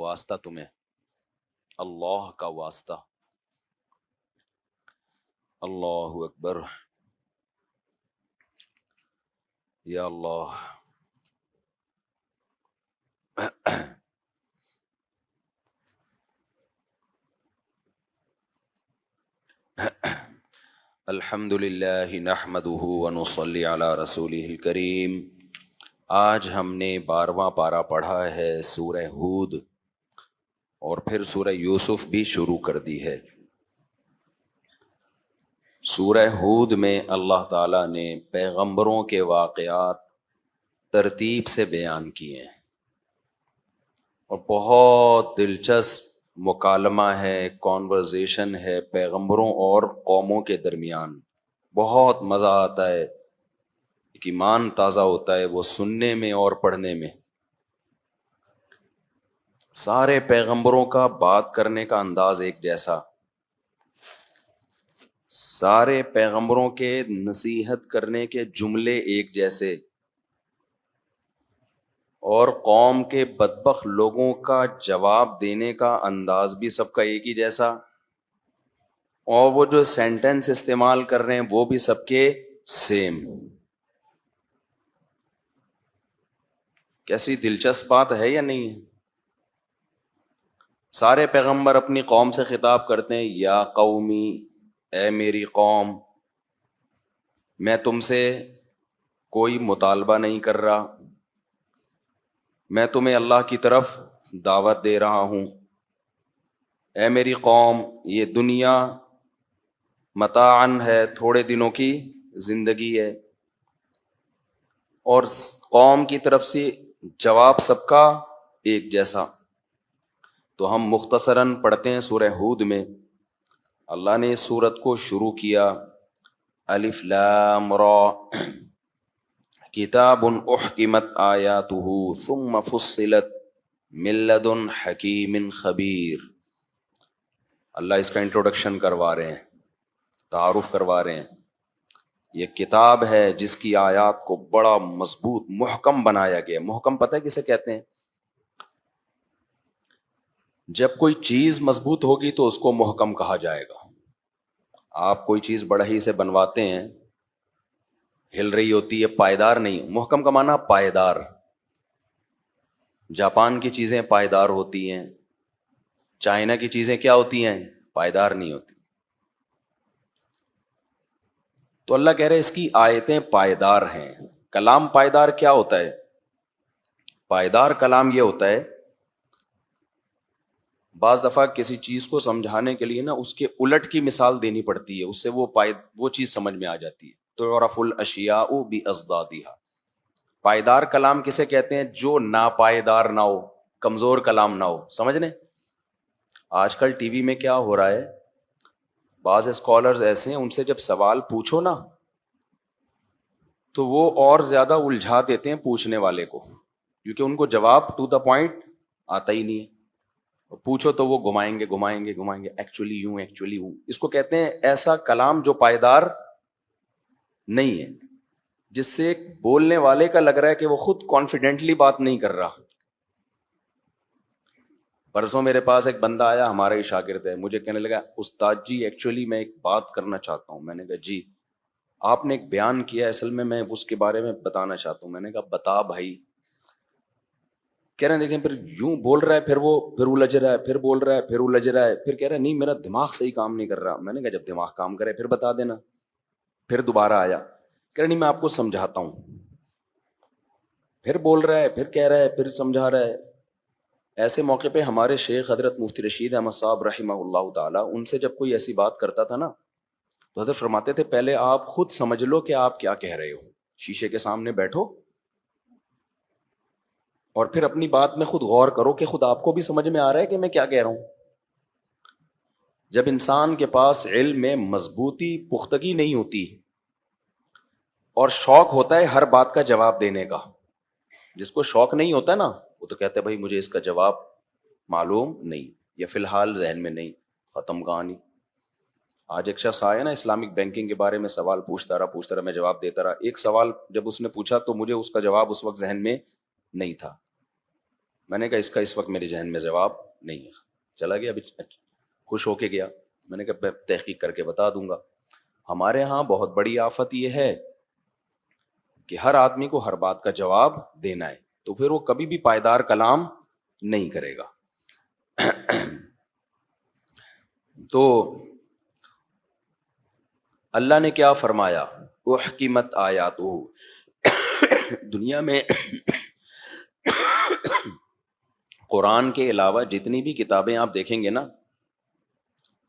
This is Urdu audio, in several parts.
واسطہ تمہیں، اللہ کا واسطہ. اللہ اکبر. یا اللہ. الحمد للہ نحمدہ ونصلی علی رسولہ الکریم. آج ہم نے 12واں پارہ پڑھا ہے سورہ ہود، اور پھر سورہ یوسف بھی شروع کر دی ہے. سورہ ہود میں اللہ تعالیٰ نے پیغمبروں کے واقعات ترتیب سے بیان کیے ہیں، اور بہت دلچسپ مکالمہ ہے، کانورزیشن ہے پیغمبروں اور قوموں کے درمیان. بہت مزہ آتا ہے، ایک ایمان تازہ ہوتا ہے وہ سننے میں اور پڑھنے میں. سارے پیغمبروں کا بات کرنے کا انداز ایک جیسا، سارے پیغمبروں کے نصیحت کرنے کے جملے ایک جیسے، اور قوم کے بدبخت لوگوں کا جواب دینے کا انداز بھی سب کا ایک ہی جیسا، اور وہ جو سینٹنس استعمال کر رہے ہیں وہ بھی سب کے سیم. کیسی دلچسپ بات ہے یا نہیں ہے؟ سارے پیغمبر اپنی قوم سے خطاب کرتے ہیں، یا قومی، اے میری قوم، میں تم سے کوئی مطالبہ نہیں کر رہا، میں تمہیں اللہ کی طرف دعوت دے رہا ہوں. اے میری قوم، یہ دنیا متاعن ہے، تھوڑے دنوں کی زندگی ہے. اور قوم کی طرف سے جواب سب کا ایک جیسا. تو ہم مختصراً پڑھتے ہیں سورہ ہود میں. اللہ نے اس سورت کو شروع کیا الف لام را کتاب احکمت آیاتہ ثم فصلت من لدن حکیم خبیر. اللہ اس کا انٹروڈکشن کروا رہے ہیں، تعارف کروا رہے ہیں. یہ کتاب ہے جس کی آیات کو بڑا مضبوط محکم بنایا گیا. محکم پتہ ہے کسے کہتے ہیں؟ جب کوئی چیز مضبوط ہوگی تو اس کو محکم کہا جائے گا. آپ کوئی چیز بڑھئی سے بنواتے ہیں، ہل رہی ہوتی ہے، پائیدار نہیں. محکم کا معنی پائیدار. جاپان کی چیزیں پائیدار ہوتی ہیں، چائنا کی چیزیں کیا ہوتی ہیں؟ پائیدار نہیں ہوتی. تو اللہ کہہ رہے اس کی آیتیں پائیدار ہیں. کلام پائیدار کیا ہوتا ہے؟ پائیدار کلام یہ ہوتا ہے، بعض دفعہ کسی چیز کو سمجھانے کے لیے نا اس کے الٹ کی مثال دینی پڑتی ہے، اس سے وہ چیز سمجھ میں آ جاتی ہے. تو عرف الاشیاء باضدادها. پائیدار کلام کسے کہتے ہیں؟ جو ناپائیدار نہ ہو، کمزور کلام نہ ہو. سمجھنے آج کل ٹی وی میں کیا ہو رہا ہے، بعض اسکالرز ایسے ہیں، ان سے جب سوال پوچھو نا تو وہ اور زیادہ الجھا دیتے ہیں پوچھنے والے کو، کیونکہ ان کو جواب ٹو دا پوائنٹ آتا ہی نہیں ہے. پوچھو تو وہ گھمائیں گے، ایکچولی یوں، ایکچولی یوں. اس کو کہتے ہیں ایسا کلام جو پائیدار نہیں ہے، جس سے بولنے والے کا لگ رہا ہے کہ وہ خود کانفیڈنٹلی بات نہیں کر رہا. پرسوں میرے پاس ایک بندہ آیا، ہمارا ہی شاگرد ہے، مجھے کہنے لگا استاد جی ایکچولی میں ایک بات کرنا چاہتا ہوں. میں نے کہا جی. آپ نے ایک بیان کیا، اصل میں اس کے بارے میں بتانا چاہتا ہوں. میں نے کہا بتا بھائی. کہہ رہے ہیں دیکھیں، پھر یوں بول رہا ہے، پھر الجھ رہا ہے، پھر بول رہا ہے، پھر الجھ رہا ہے، پھر کہہ رہا ہے نہیں میرا دماغ صحیح کام نہیں کر رہا. میں نے کہا جب دماغ کام کرے پھر بتا دینا. پھر دوبارہ آیا، کہہ رہا نہیں میں آپ کو سمجھاتا ہوں. پھر بول رہا ہے، پھر کہہ رہا ہے، پھر سمجھا رہا ہے. ایسے موقع پہ ہمارے شیخ حضرت مفتی رشید احمد صاحب رحمہ اللہ تعالیٰ، ان سے جب کوئی ایسی بات کرتا تھا نا تو حضرت فرماتے تھے پہلے آپ خود سمجھ لو کہ آپ کیا کہہ رہے ہو. شیشے کے سامنے بیٹھو اور پھر اپنی بات میں خود غور کرو کہ خود آپ کو بھی سمجھ میں آ رہا ہے کہ میں کیا کہہ رہا ہوں. جب انسان کے پاس علم میں مضبوطی، پختگی نہیں ہوتی اور شوق ہوتا ہے ہر بات کا جواب دینے کا، جس کو شوق نہیں ہوتا نا وہ تو کہتے ہیں بھائی مجھے اس کا جواب معلوم نہیں، یا فی الحال ذہن میں نہیں، ختم کہانی. آج ایک شخص آیا نا اسلامک بینکنگ کے بارے میں سوال پوچھتا رہا، میں جواب دیتا رہا. ایک سوال جب اس نے پوچھا تو مجھے اس کا جواب اس وقت ذہن میں نہیں تھا. میں نے کہا اس کا اس وقت میرے ذہن میں جواب نہیں ہے. چلا گیا, ابھی خوش ہو کے گیا. میں نے کہا میں تحقیق کر کے بتا دوں گا. ہمارے ہاں بہت بڑی آفت یہ ہے کہ ہر آدمی کو ہر بات کا جواب دینا ہے, تو پھر وہ کبھی بھی پائیدار کلام نہیں کرے گا. تو اللہ نے کیا فرمایا, احکمت آیاتہ. دنیا میں قرآن کے علاوہ جتنی بھی کتابیں آپ دیکھیں گے نا,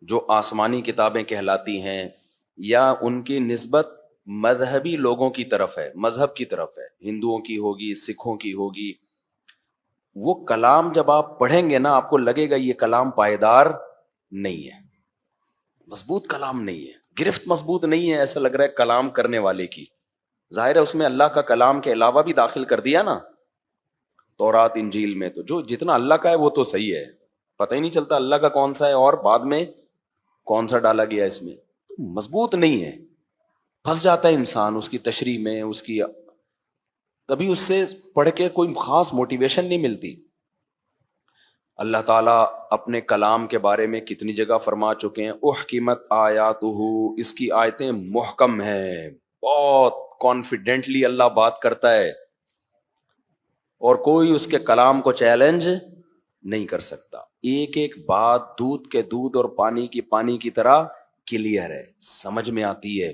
جو آسمانی کتابیں کہلاتی ہیں یا ان کی نسبت مذہبی لوگوں کی طرف ہے, مذہب کی طرف ہے, ہندوؤں کی ہوگی, سکھوں کی ہوگی, وہ کلام جب آپ پڑھیں گے نا آپ کو لگے گا یہ کلام پائیدار نہیں ہے, مضبوط کلام نہیں ہے, گرفت مضبوط نہیں ہے. ایسا لگ رہا ہے کلام کرنے والے کی. ظاہر ہے اس میں اللہ کا کلام کے علاوہ بھی داخل کر دیا نا تورات انجیل میں, تو جو جتنا اللہ کا ہے وہ تو صحیح ہے, پتہ ہی نہیں چلتا اللہ کا کون سا ہے اور بعد میں کون سا ڈالا گیا اس میں. مضبوط نہیں ہے, پھنس جاتا ہے انسان اس کی تشریح میں, اس کی تبھی اس سے پڑھ کے کوئی خاص موٹیویشن نہیں ملتی. اللہ تعالیٰ اپنے کلام کے بارے میں کتنی جگہ فرما چکے ہیں, احکمت آیاتہ, اس کی آیتیں محکم ہیں. بہت کانفیڈنٹلی اللہ بات کرتا ہے اور کوئی اس کے کلام کو چیلنج نہیں کر سکتا. ایک ایک بات دودھ کے دودھ اور پانی کی پانی کی طرح کلیئر ہے, سمجھ میں آتی ہے.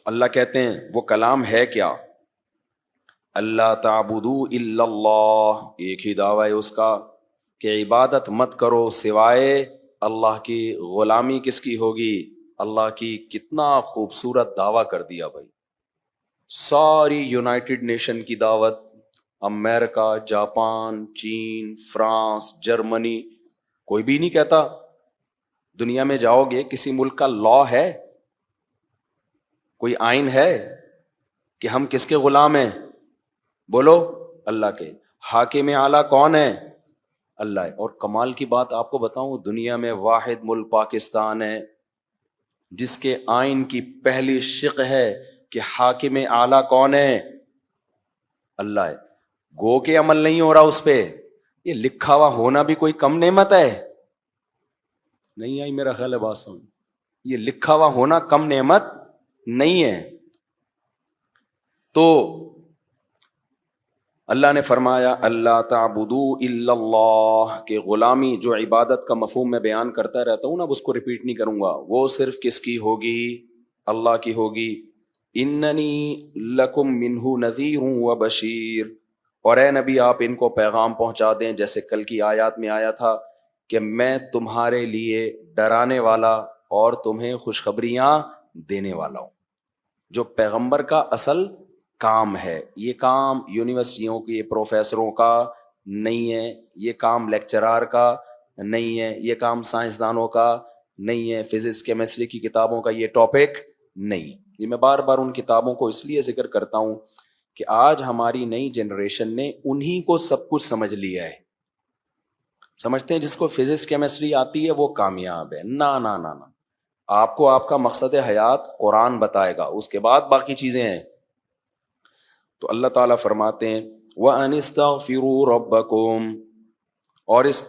اللہ کہتے ہیں وہ کلام ہے کیا, اللہ تعبدوا الا اللہ, ایک ہی دعویٰ ہے اس کا کہ عبادت مت کرو سوائے اللہ کی. غلامی کس کی ہوگی, اللہ کی. کتنا خوبصورت دعویٰ کر دیا بھائی. ساری یونائٹڈ نیشن کی دعوت, امریکہ, جاپان, چین, فرانس, جرمنی, کوئی بھی نہیں کہتا. دنیا میں جاؤ گے کسی ملک کا لا ہے, کوئی آئین ہے کہ ہم کس کے غلام ہیں, بولو اللہ کے. حاکم اعلیٰ کون ہے, اللہ ہے. اور کمال کی بات آپ کو بتاؤں, دنیا میں واحد ملک پاکستان ہے جس کے آئین کی پہلی شق ہے کہ حاکم اعلیٰ کون ہے, اللہ ہے. گو کے عمل نہیں ہو رہا اس پہ, یہ لکھا ہوا ہونا بھی کوئی کم نعمت ہے. نہیں آئی میرا خیال ہے بات سمجھ, یہ لکھا ہوا ہونا کم نعمت نہیں ہے. تو اللہ نے فرمایا اللہ تعبدوا الا اللہ, کہ غلامی جو عبادت کا مفہوم میں بیان کرتا رہتا ہوں نا, اس کو ریپیٹ نہیں کروں گا, وہ صرف کس کی ہوگی, اللہ کی ہوگی. اننی لکم منہ نذیر و بشیر, اور اے نبی آپ ان کو پیغام پہنچا دیں, جیسے کل کی آیات میں آیا تھا کہ میں تمہارے لیے ڈرانے والا اور تمہیں خوشخبریاں دینے والا ہوں. جو پیغمبر کا اصل کام ہے, یہ کام یونیورسٹیوں کے پروفیسروں کا نہیں ہے, یہ کام لیکچرار کا نہیں ہے, یہ کام سائنسدانوں کا نہیں ہے, فزکس کیمسٹری کی کتابوں کا یہ ٹاپک نہیں. یہ میں بار بار ان کتابوں کو اس لیے ذکر کرتا ہوں کہ آج ہماری نئی جنریشن نے انہی کو سب کچھ سمجھ لیا ہے. سمجھتے ہیں جس کو فزکس کیمسٹری آتی ہے وہ کامیاب ہے. نا نا نا نا, آپ کو آپ کا مقصد حیات قرآن بتائے گا, اس کے بعد باقی چیزیں ہیں. تو اللہ تعالیٰ فرماتے ہیں وَأَنِ اسْتَغْفِرُوا رَبَّكُمْ, اور اس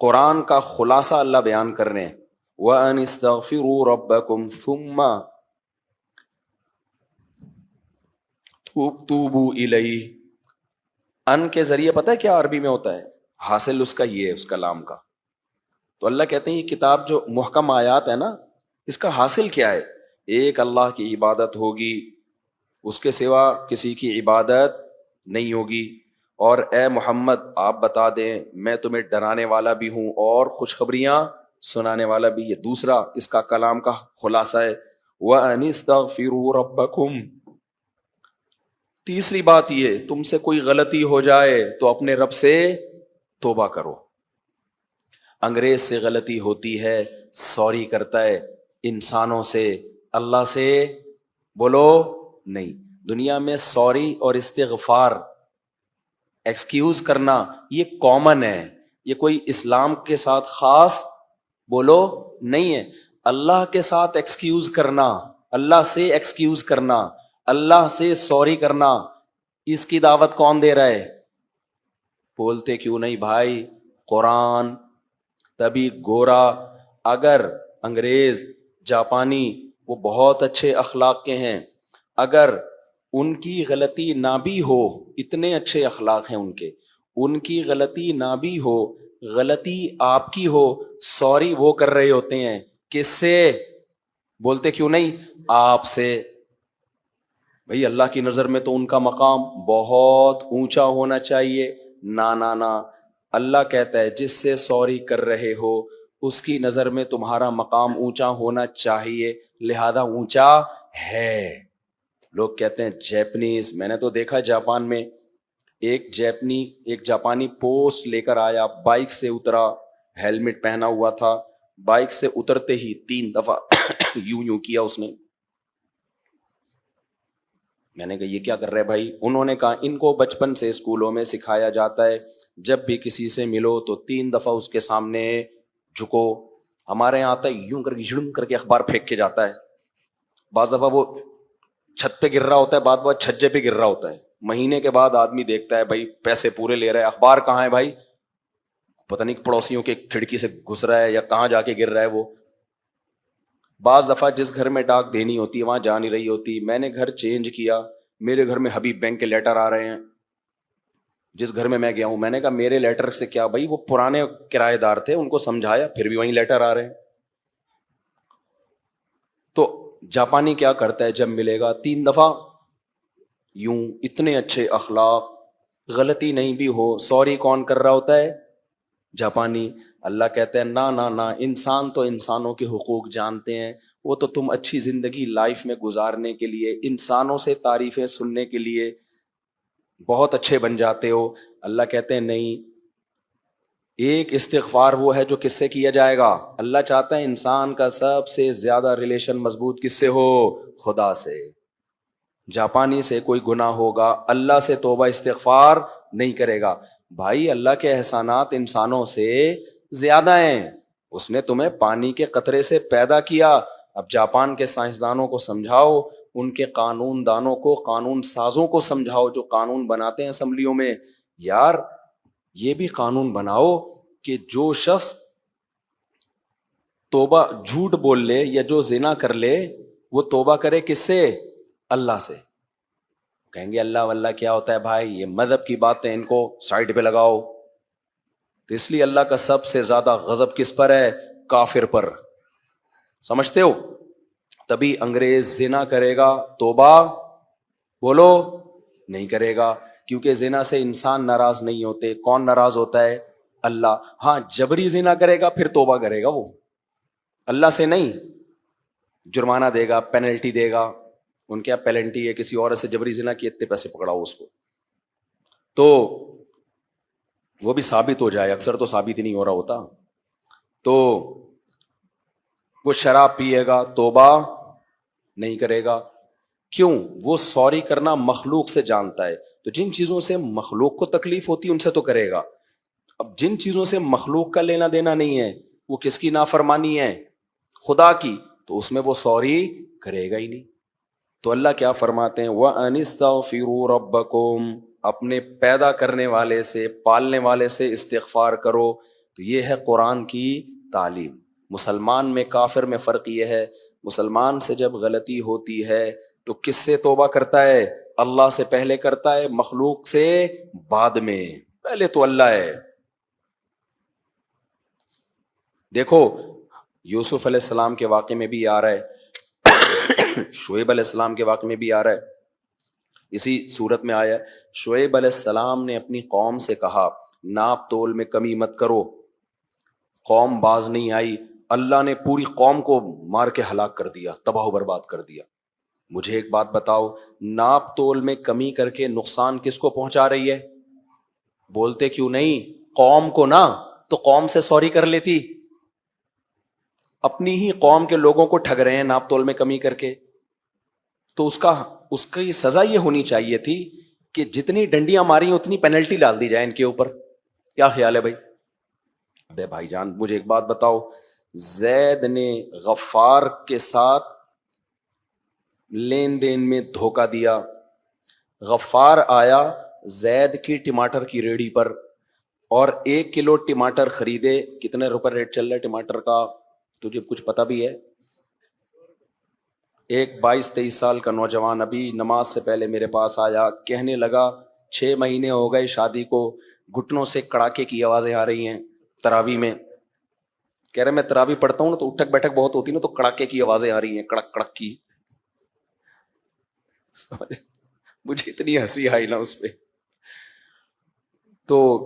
قرآن کا خلاصہ اللہ بیان کر رہے ہیں, وَأَنِ اسْتَغْفِرُوا رَبَّكُمْ ثُمَّ تُوبُوا إِلَيْهِ. ان کے ذریعے پتہ ہے کیا عربی میں ہوتا ہے, حاصل اس کا یہ ہے, اس کلام کا. تو اللہ کہتے ہیں یہ کتاب جو محکم آیات ہے نا, اس کا حاصل کیا ہے, ایک اللہ کی عبادت ہوگی, اس کے سوا کسی کی عبادت نہیں ہوگی. اور اے محمد آپ بتا دیں میں تمہیں ڈرانے والا بھی ہوں اور خوشخبریاں سنانے والا بھی. یہ دوسرا اس کا کلام کا خلاصہ ہے, وَأَنِ اسْتَغْفِرُوا رَبَّكُمْ. تیسری بات یہ, تم سے کوئی غلطی ہو جائے تو اپنے رب سے توبہ کرو. انگریز سے غلطی ہوتی ہے, سوری کرتا ہے, انسانوں سے, اللہ سے بولو نہیں. دنیا میں سوری اور استغفار, ایکسکیوز کرنا, یہ کامن ہے, یہ کوئی اسلام کے ساتھ خاص بولو نہیں ہے. اللہ کے ساتھ ایکسکیوز کرنا, اللہ سے ایکسکیوز کرنا, اللہ سے سوری کرنا, اس کی دعوت کون دے رہا ہے, بولتے کیوں نہیں بھائی؟ قرآن. تبھی گورا اگر انگریز جاپانی وہ بہت اچھے اخلاق کے ہیں، اگر ان کی غلطی نہ بھی ہو، اتنے اچھے اخلاق ہیں ان کی غلطی نہ بھی ہو، غلطی آپ کی ہو، سوری وہ کر رہے ہوتے ہیں. کس سے؟ بولتے کیوں نہیں؟ آپ سے. بھئی اللہ کی نظر میں تو ان کا مقام بہت اونچا ہونا چاہیے. نہ اللہ کہتا ہے جس سے سوری کر رہے ہو اس کی نظر میں تمہارا مقام اونچا ہونا چاہیے، لہذا اونچا ہے. لوگ کہتے ہیں جیپنیز. میں نے تو دیکھا جاپان میں ایک جاپانی پوسٹ لے کر آیا، بائک سے اترا، ہیلمٹ پہنا ہوا تھا، بائک سے اترتے ہی 3 دفعہ یوں کیا اس نے. میں نے کہا یہ کیا کر رہے بھائی؟ انہوں نے کہا ان کو بچپن سے اسکولوں میں سکھایا جاتا ہے جب بھی کسی سے ملو تو 3 دفعہ اس کے سامنے جھکو. ہمارے یہاں آتا ہے یوں کر کے جھڑم کر کے اخبار پھینک کے جاتا ہے. بعض دفعہ وہ چھت پہ گر رہا ہوتا ہے، بعض چھجے پہ گر رہا ہوتا ہے. مہینے کے بعد آدمی دیکھتا ہے بھائی پیسے پورے لے رہا ہے، اخبار کہاں ہے بھائی؟ پتہ نہیں پڑوسیوں کے کھڑکی سے گھس رہا ہے یا کہاں جا کے گر رہا ہے وہ. بعض دفعہ جس گھر میں ڈاک دینی ہوتی ہے وہاں جا نہیں رہی ہوتی. میں نے گھر چینج کیا، میرے گھر میں حبیب بینک کے لیٹر آ رہے ہیں. جس گھر میں گیا ہوں میں نے کہا میرے لیٹر سے کیا بھائی، وہ پرانے کرایہ دار تھے، ان کو سمجھایا پھر بھی وہیں لیٹر آ رہے ہیں. تو جاپانی کیا کرتا ہے جب ملے گا 3 دفعہ یوں، اتنے اچھے اخلاق، غلطی نہیں بھی ہو سوری کون کر رہا ہوتا ہے؟ جاپانی. اللہ کہتے ہیں نہ انسان تو انسانوں کے حقوق جانتے ہیں، وہ تو تم اچھی زندگی لائف میں گزارنے کے لیے، انسانوں سے تعریفیں سننے کے لیے بہت اچھے بن جاتے ہو. اللہ کہتے ہیں نہیں، ایک استغفار وہ ہے جو کس سے کیا جائے گا؟ اللہ چاہتا ہے انسان کا سب سے زیادہ ریلیشن مضبوط کس سے ہو؟ خدا سے. جاپانی سے کوئی گناہ ہوگا اللہ سے توبہ استغفار نہیں کرے گا. بھائی اللہ کے احسانات انسانوں سے زیادہ ہیں. اس نے تمہیں پانی کے قطرے سے پیدا کیا. اب جاپان کے سائنسدانوں کو سمجھاؤ، ان کے قانون دانوں کو، قانون سازوں کو سمجھاؤ جو قانون بناتے ہیں اسمبلیوں میں، یار یہ بھی قانون بناؤ کہ جو شخص توبہ جھوٹ بول لے یا جو زنا کر لے وہ توبہ کرے کس سے؟ اللہ سے. کہیں گے اللہ واللہ کیا ہوتا ہے بھائی؟ یہ مذہب کی باتیں، ان کو سائڈ پہ لگاؤ. تو اس لیے اللہ کا سب سے زیادہ غضب کس پر ہے؟ کافر پر. سمجھتے ہو؟ تبھی انگریز زنا کرے گا توبہ بولو نہیں کرے گا، کیونکہ زنا سے انسان ناراض نہیں ہوتے. کون ناراض ہوتا ہے؟ اللہ. ہاں جبری زنا کرے گا پھر توبہ کرے گا وہ، اللہ سے نہیں. جرمانہ دے گا، پینلٹی دے گا. ان کے پینلٹی ہے کسی اور سے جبری زنا کی اتنے پیسے پکڑاؤ اس کو، تو وہ بھی ثابت ہو جائے. اکثر تو ثابت ہی نہیں ہو رہا ہوتا. تو وہ شراب پیے گا توبہ نہیں کرے گا. کیوں؟ وہ سوری کرنا مخلوق سے جانتا ہے. تو جن چیزوں سے مخلوق کو تکلیف ہوتی ہے ان سے تو کرے گا. اب جن چیزوں سے مخلوق کا لینا دینا نہیں ہے، وہ کس کی نافرمانی ہے؟ خدا کی. تو اس میں وہ سوری کرے گا ہی نہیں. تو اللہ کیا فرماتے ہیں؟ وَأَنِ اسْتَغْفِرُوا رَبَّكُمْ، اپنے پیدا کرنے والے سے، پالنے والے سے استغفار کرو. تو یہ ہے قرآن کی تعلیم. مسلمان میں کافر میں فرق یہ ہے، مسلمان سے جب غلطی ہوتی ہے تو کس سے توبہ کرتا ہے؟ اللہ سے پہلے کرتا ہے، مخلوق سے بعد میں. پہلے تو اللہ ہے. دیکھو یوسف علیہ السلام کے واقعے میں بھی آ رہا ہے، شعیب علیہ السلام کے واقعے میں بھی آ رہا ہے، اسی صورت میں آیا ہے. شعیب علیہ السلام نے اپنی قوم سے کہا ناپ تول میں کمی مت کرو. قوم باز نہیں آئی، اللہ نے پوری قوم کو مار کے ہلاک کر دیا، تباہ و برباد کر دیا. مجھے ایک بات بتاؤ، ناپ تول میں کمی کر کے نقصان کس کو پہنچا رہی ہے؟ بولتے کیوں نہیں؟ قوم کو نا. تو قوم سے سوری کر لیتی. اپنی ہی قوم کے لوگوں کو ٹھگ رہے ہیں ناپ تول میں کمی کر کے. تو اس کی سزا یہ ہونی چاہیے تھی کہ جتنی ڈنڈیاں ماری اتنی پینلٹی ڈال دی جائے ان کے اوپر. کیا خیال ہے بھائی؟ ابے بھائی جان مجھے ایک بات بتاؤ، زید نے غفار کے ساتھ لین دین میں دھوکہ دیا. غفار آیا زید کی ٹماٹر کی ریڑھی پر، اور 1 کلو ٹماٹر خریدے, کتنے روپے ریٹ چل رہا ہے ٹماٹر کا, تجھے کچھ پتا بھی ہے؟ ایک 22-23 سال کا نوجوان ابھی نماز سے پہلے میرے پاس آیا, کہنے لگا 6 مہینے ہو گئے شادی کو, گھٹنوں سے کڑاکے کی آوازیں آ رہی ہیں تراویح میں. کہہ رہے میں تراویح پڑھتا ہوں نا تو اٹھک بیٹھک بہت ہوتی ہے نا, تو کڑاکے کی آوازیں آ رہی ہیں, کڑک کڑک کی. مجھے اتنی ہنسی آئی نا اس پہ. تو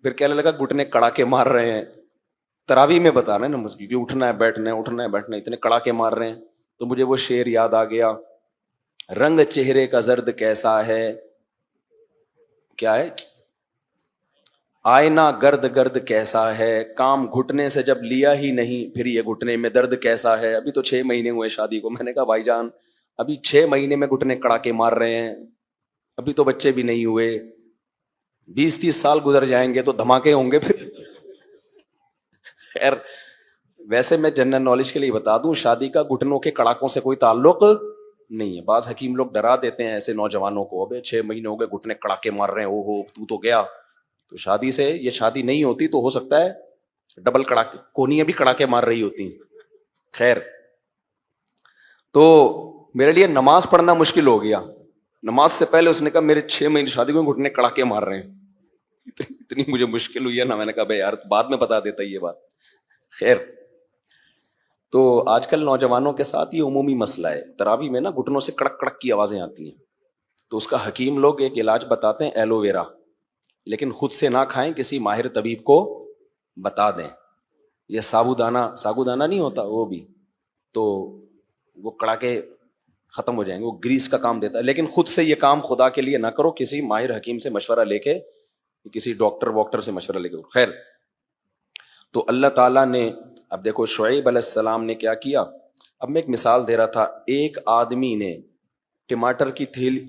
پھر کہنے لگا گھٹنے کڑاکے مار رہے ہیں, تراویح میں بتا رہے ہیں نا مسجد کی, اٹھنا ہے بیٹھنا ہے اٹھنا ہے بیٹھنا ہے, اتنے کڑاکے مار رہے ہیں. تو مجھے وہ شعر یاد آ گیا, رنگ چہرے کا زرد کیسا ہے, کیا ہے, آئینہ گرد گرد کیسا ہے, کام گھٹنے سے جب لیا ہی نہیں پھر یہ گھٹنے میں درد کیسا ہے. ابھی تو 6 مہینے ہوئے شادی کو. میں نے کہا بھائی جان ابھی 6 مہینے میں گھٹنے کڑاکے مار رہے ہیں, ابھی تو بچے بھی نہیں ہوئے, 20-30 سال گزر جائیں گے تو دھماکے ہوں گے پھر. خیر ویسے میں جنرل نالج کے لیے بتا دوں, شادی کا گھٹنوں کے کڑاکوں سے کوئی تعلق نہیں ہے. بعض حکیم لوگ ڈرا دیتے ہیں ایسے نوجوانوں کو, ابے 6 مہینے ہو گئے گھٹنے کڑاکے مار رہے ہیں, او ہو تو گیا. تو شادی سے یہ شادی نہیں ہوتی تو ہو سکتا ہے ڈبل کڑاکے, کونیاں بھی کڑاکے مار رہی ہوتی ہیں. خیر تو میرے لیے نماز پڑھنا مشکل ہو گیا. نماز سے پہلے اس نے کہا میرے 6 مہینے شادی کو گھٹنے کڑاکے مار رہے ہیں. اتنی مجھے مشکل ہوئی ہے نا, میں نے کہا بھائی یار بعد میں بتا دیتا یہ بات. خیر تو آج کل نوجوانوں کے ساتھ یہ عمومی مسئلہ ہے, تراویح میں نا گھٹنوں سے کڑک کڑک کی آوازیں آتی ہیں. تو اس کا حکیم لوگ ایک علاج بتاتے ہیں, ایلو ویرا, لیکن خود سے نہ کھائیں, کسی ماہر طبیب کو بتا دیں. یہ سابودانہ نہیں ہوتا وہ بھی, تو وہ کڑاکے ختم ہو جائیں گے, وہ گریس کا کام دیتا ہے. لیکن خود سے یہ کام خدا کے لیے نہ کرو, کسی ماہر حکیم سے مشورہ لے کے, کسی ڈاکٹر سے مشورہ لے کے. خیر تو اللہ تعالیٰ نے, اب دیکھو شعیب علیہ السلام نے کیا کیا. اب میں ایک مثال دے رہا تھا, ایک آدمی نے ٹماٹر کی تھیلی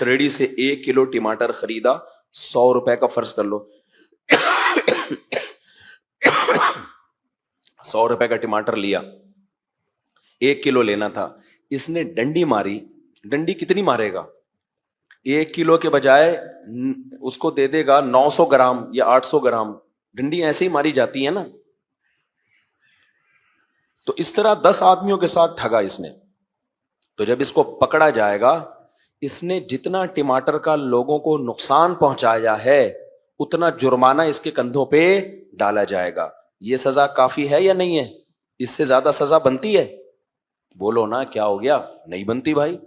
ریڈی سے 1 کلو ٹماٹر خریدا, 100 روپے کا فرض کر لو, 100 روپے کا ٹماٹر لیا, 1 کلو لینا تھا. اس نے ڈنڈی ماری, ڈنڈی کتنی مارے گا, 1 کلو کے بجائے اس کو دے دے گا 900 گرام یا 800 گرام. ڈنڈی ایسے ہی ماری جاتی ہے نا. تو اس طرح 10 آدمیوں کے ساتھ ٹھگا اس نے. تو جب اس کو پکڑا جائے گا, اس نے جتنا ٹماٹر کا لوگوں کو نقصان پہنچایا ہے اتنا جرمانہ اس کے کندھوں پہ ڈالا جائے گا. یہ سزا کافی ہے یا نہیں ہے؟ اس سے زیادہ سزا بنتی ہے؟ بولو نا, کیا ہو گیا؟ نہیں بنتی بھائی.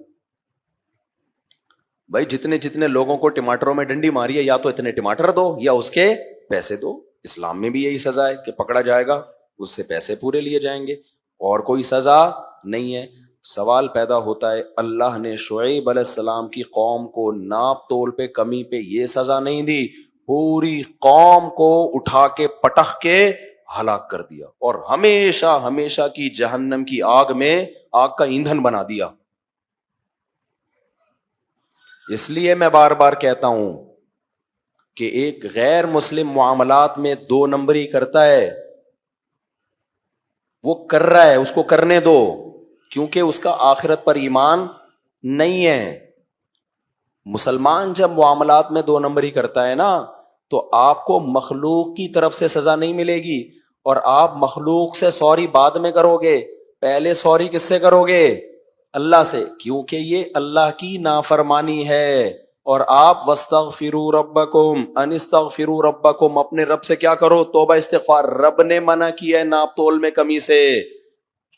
بھائی جتنے لوگوں کو ٹماٹروں میں ڈنڈی ماری ہے, یا تو اتنے ٹماٹر دو یا اس کے پیسے دو. اسلام میں بھی یہی سزا ہے کہ پکڑا جائے گا اس سے پیسے پورے لیے جائیں گے, اور کوئی سزا نہیں ہے. سوال پیدا ہوتا ہے, اللہ نے شعیب علیہ السلام کی قوم کو ناپ تول پہ کمی پہ یہ سزا نہیں دی, پوری قوم کو اٹھا کے پٹخ کے ہلاک کر دیا, اور ہمیشہ ہمیشہ کی جہنم کی آگ میں آگ کا ایندھن بنا دیا. اس لیے میں بار بار کہتا ہوں کہ ایک غیر مسلم معاملات میں 2 نمبری کرتا ہے, وہ کر رہا ہے, اس کو کرنے دو, کیونکہ اس کا آخرت پر ایمان نہیں ہے. مسلمان جب معاملات میں 2 نمبری کرتا ہے نا, تو آپ کو مخلوق کی طرف سے سزا نہیں ملے گی, اور آپ مخلوق سے سوری بعد میں کرو گے, پہلے سوری کس سے کرو گے؟ اللہ سے, کیونکہ یہ اللہ کی نافرمانی ہے. اور آپ واستغفروا ربکم ان استغفروا ربکم, اپنے رب سے کیا کرو؟ توبہ استغفار. رب نے منع کیا ہے ناپ تول میں کمی سے.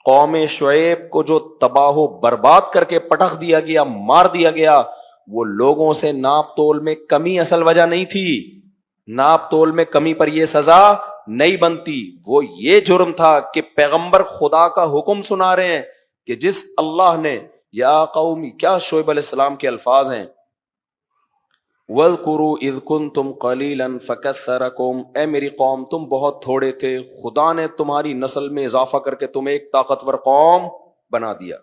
قوم شعیب کو جو تباہ و برباد کر کے پٹخ دیا گیا, مار دیا گیا, وہ لوگوں سے ناپ تول میں کمی اصل وجہ نہیں تھی. ناپ تول میں کمی پر یہ سزا نہیں بنتی. وہ یہ جرم تھا کہ پیغمبر خدا کا حکم سنا رہے ہیں کہ جس اللہ نے, یا قومی, کیا شعیب علیہ السلام کے الفاظ ہیں, وَاذْكُرُوا إِذْ كُنْتُمْ قَلِيلًا فَكَثَّرَكُمْ, اے میری قوم تم بہت تھوڑے تھے, خدا نے تمہاری نسل میں اضافہ کر کے تمہیں ایک طاقتور قوم بنا دیا.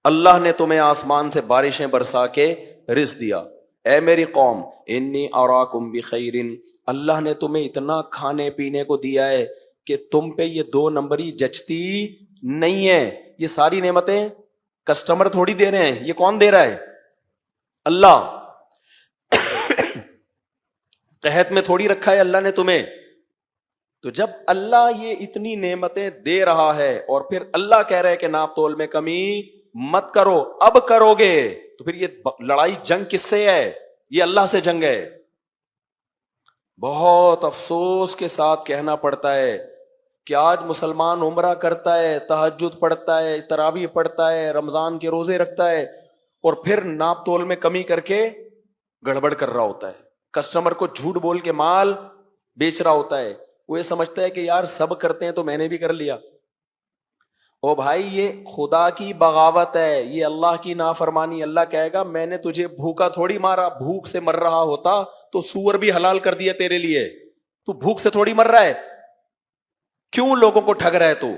اللہ نے تمہیں آسمان سے بارشیں برسا کے رزق دیا. اے میری قوم انی اراکم بخیر, اللہ نے تمہیں اتنا کھانے پینے کو دیا ہے کہ تم پہ یہ 2 نمبری جچتی نہیں ہے. یہ ساری نعمتیں کسٹمر تھوڑی دے رہے ہیں, یہ کون دے رہا ہے؟ اللہ. قحط میں تھوڑی رکھا ہے اللہ نے تمہیں. تو جب اللہ یہ اتنی نعمتیں دے رہا ہے اور پھر اللہ کہہ رہے کہ ناپ تول میں کمی مت کرو، اب کرو گے تو پھر یہ لڑائی جنگ کس سے ہے؟ یہ اللہ سے جنگ ہے. بہت افسوس کے ساتھ کہنا پڑتا ہے کہ آج مسلمان عمرہ کرتا ہے، تہجد پڑھتا ہے، تراویح پڑھتا ہے، رمضان کے روزے رکھتا ہے، اور پھر ناپ تول میں کمی کر کے گڑبڑ کر رہا ہوتا ہے، کسٹمر کو جھوٹ بول کے مال بیچ رہا ہوتا ہے. وہ یہ سمجھتا ہے کہ یار سب کرتے ہیں تو میں نے بھی کر لیا. او بھائی یہ خدا کی بغاوت ہے، یہ اللہ کی نافرمانی. اللہ کہے گا میں نے تجھے بھوکا تھوڑی مارا، بھوک سے مر رہا ہوتا تو سور بھی حلال کر دیا تیرے لیے. تو بھوک سے تھوڑی مر رہا ہے، کیوں لوگوں کو ٹھگ رہا ہے تو؟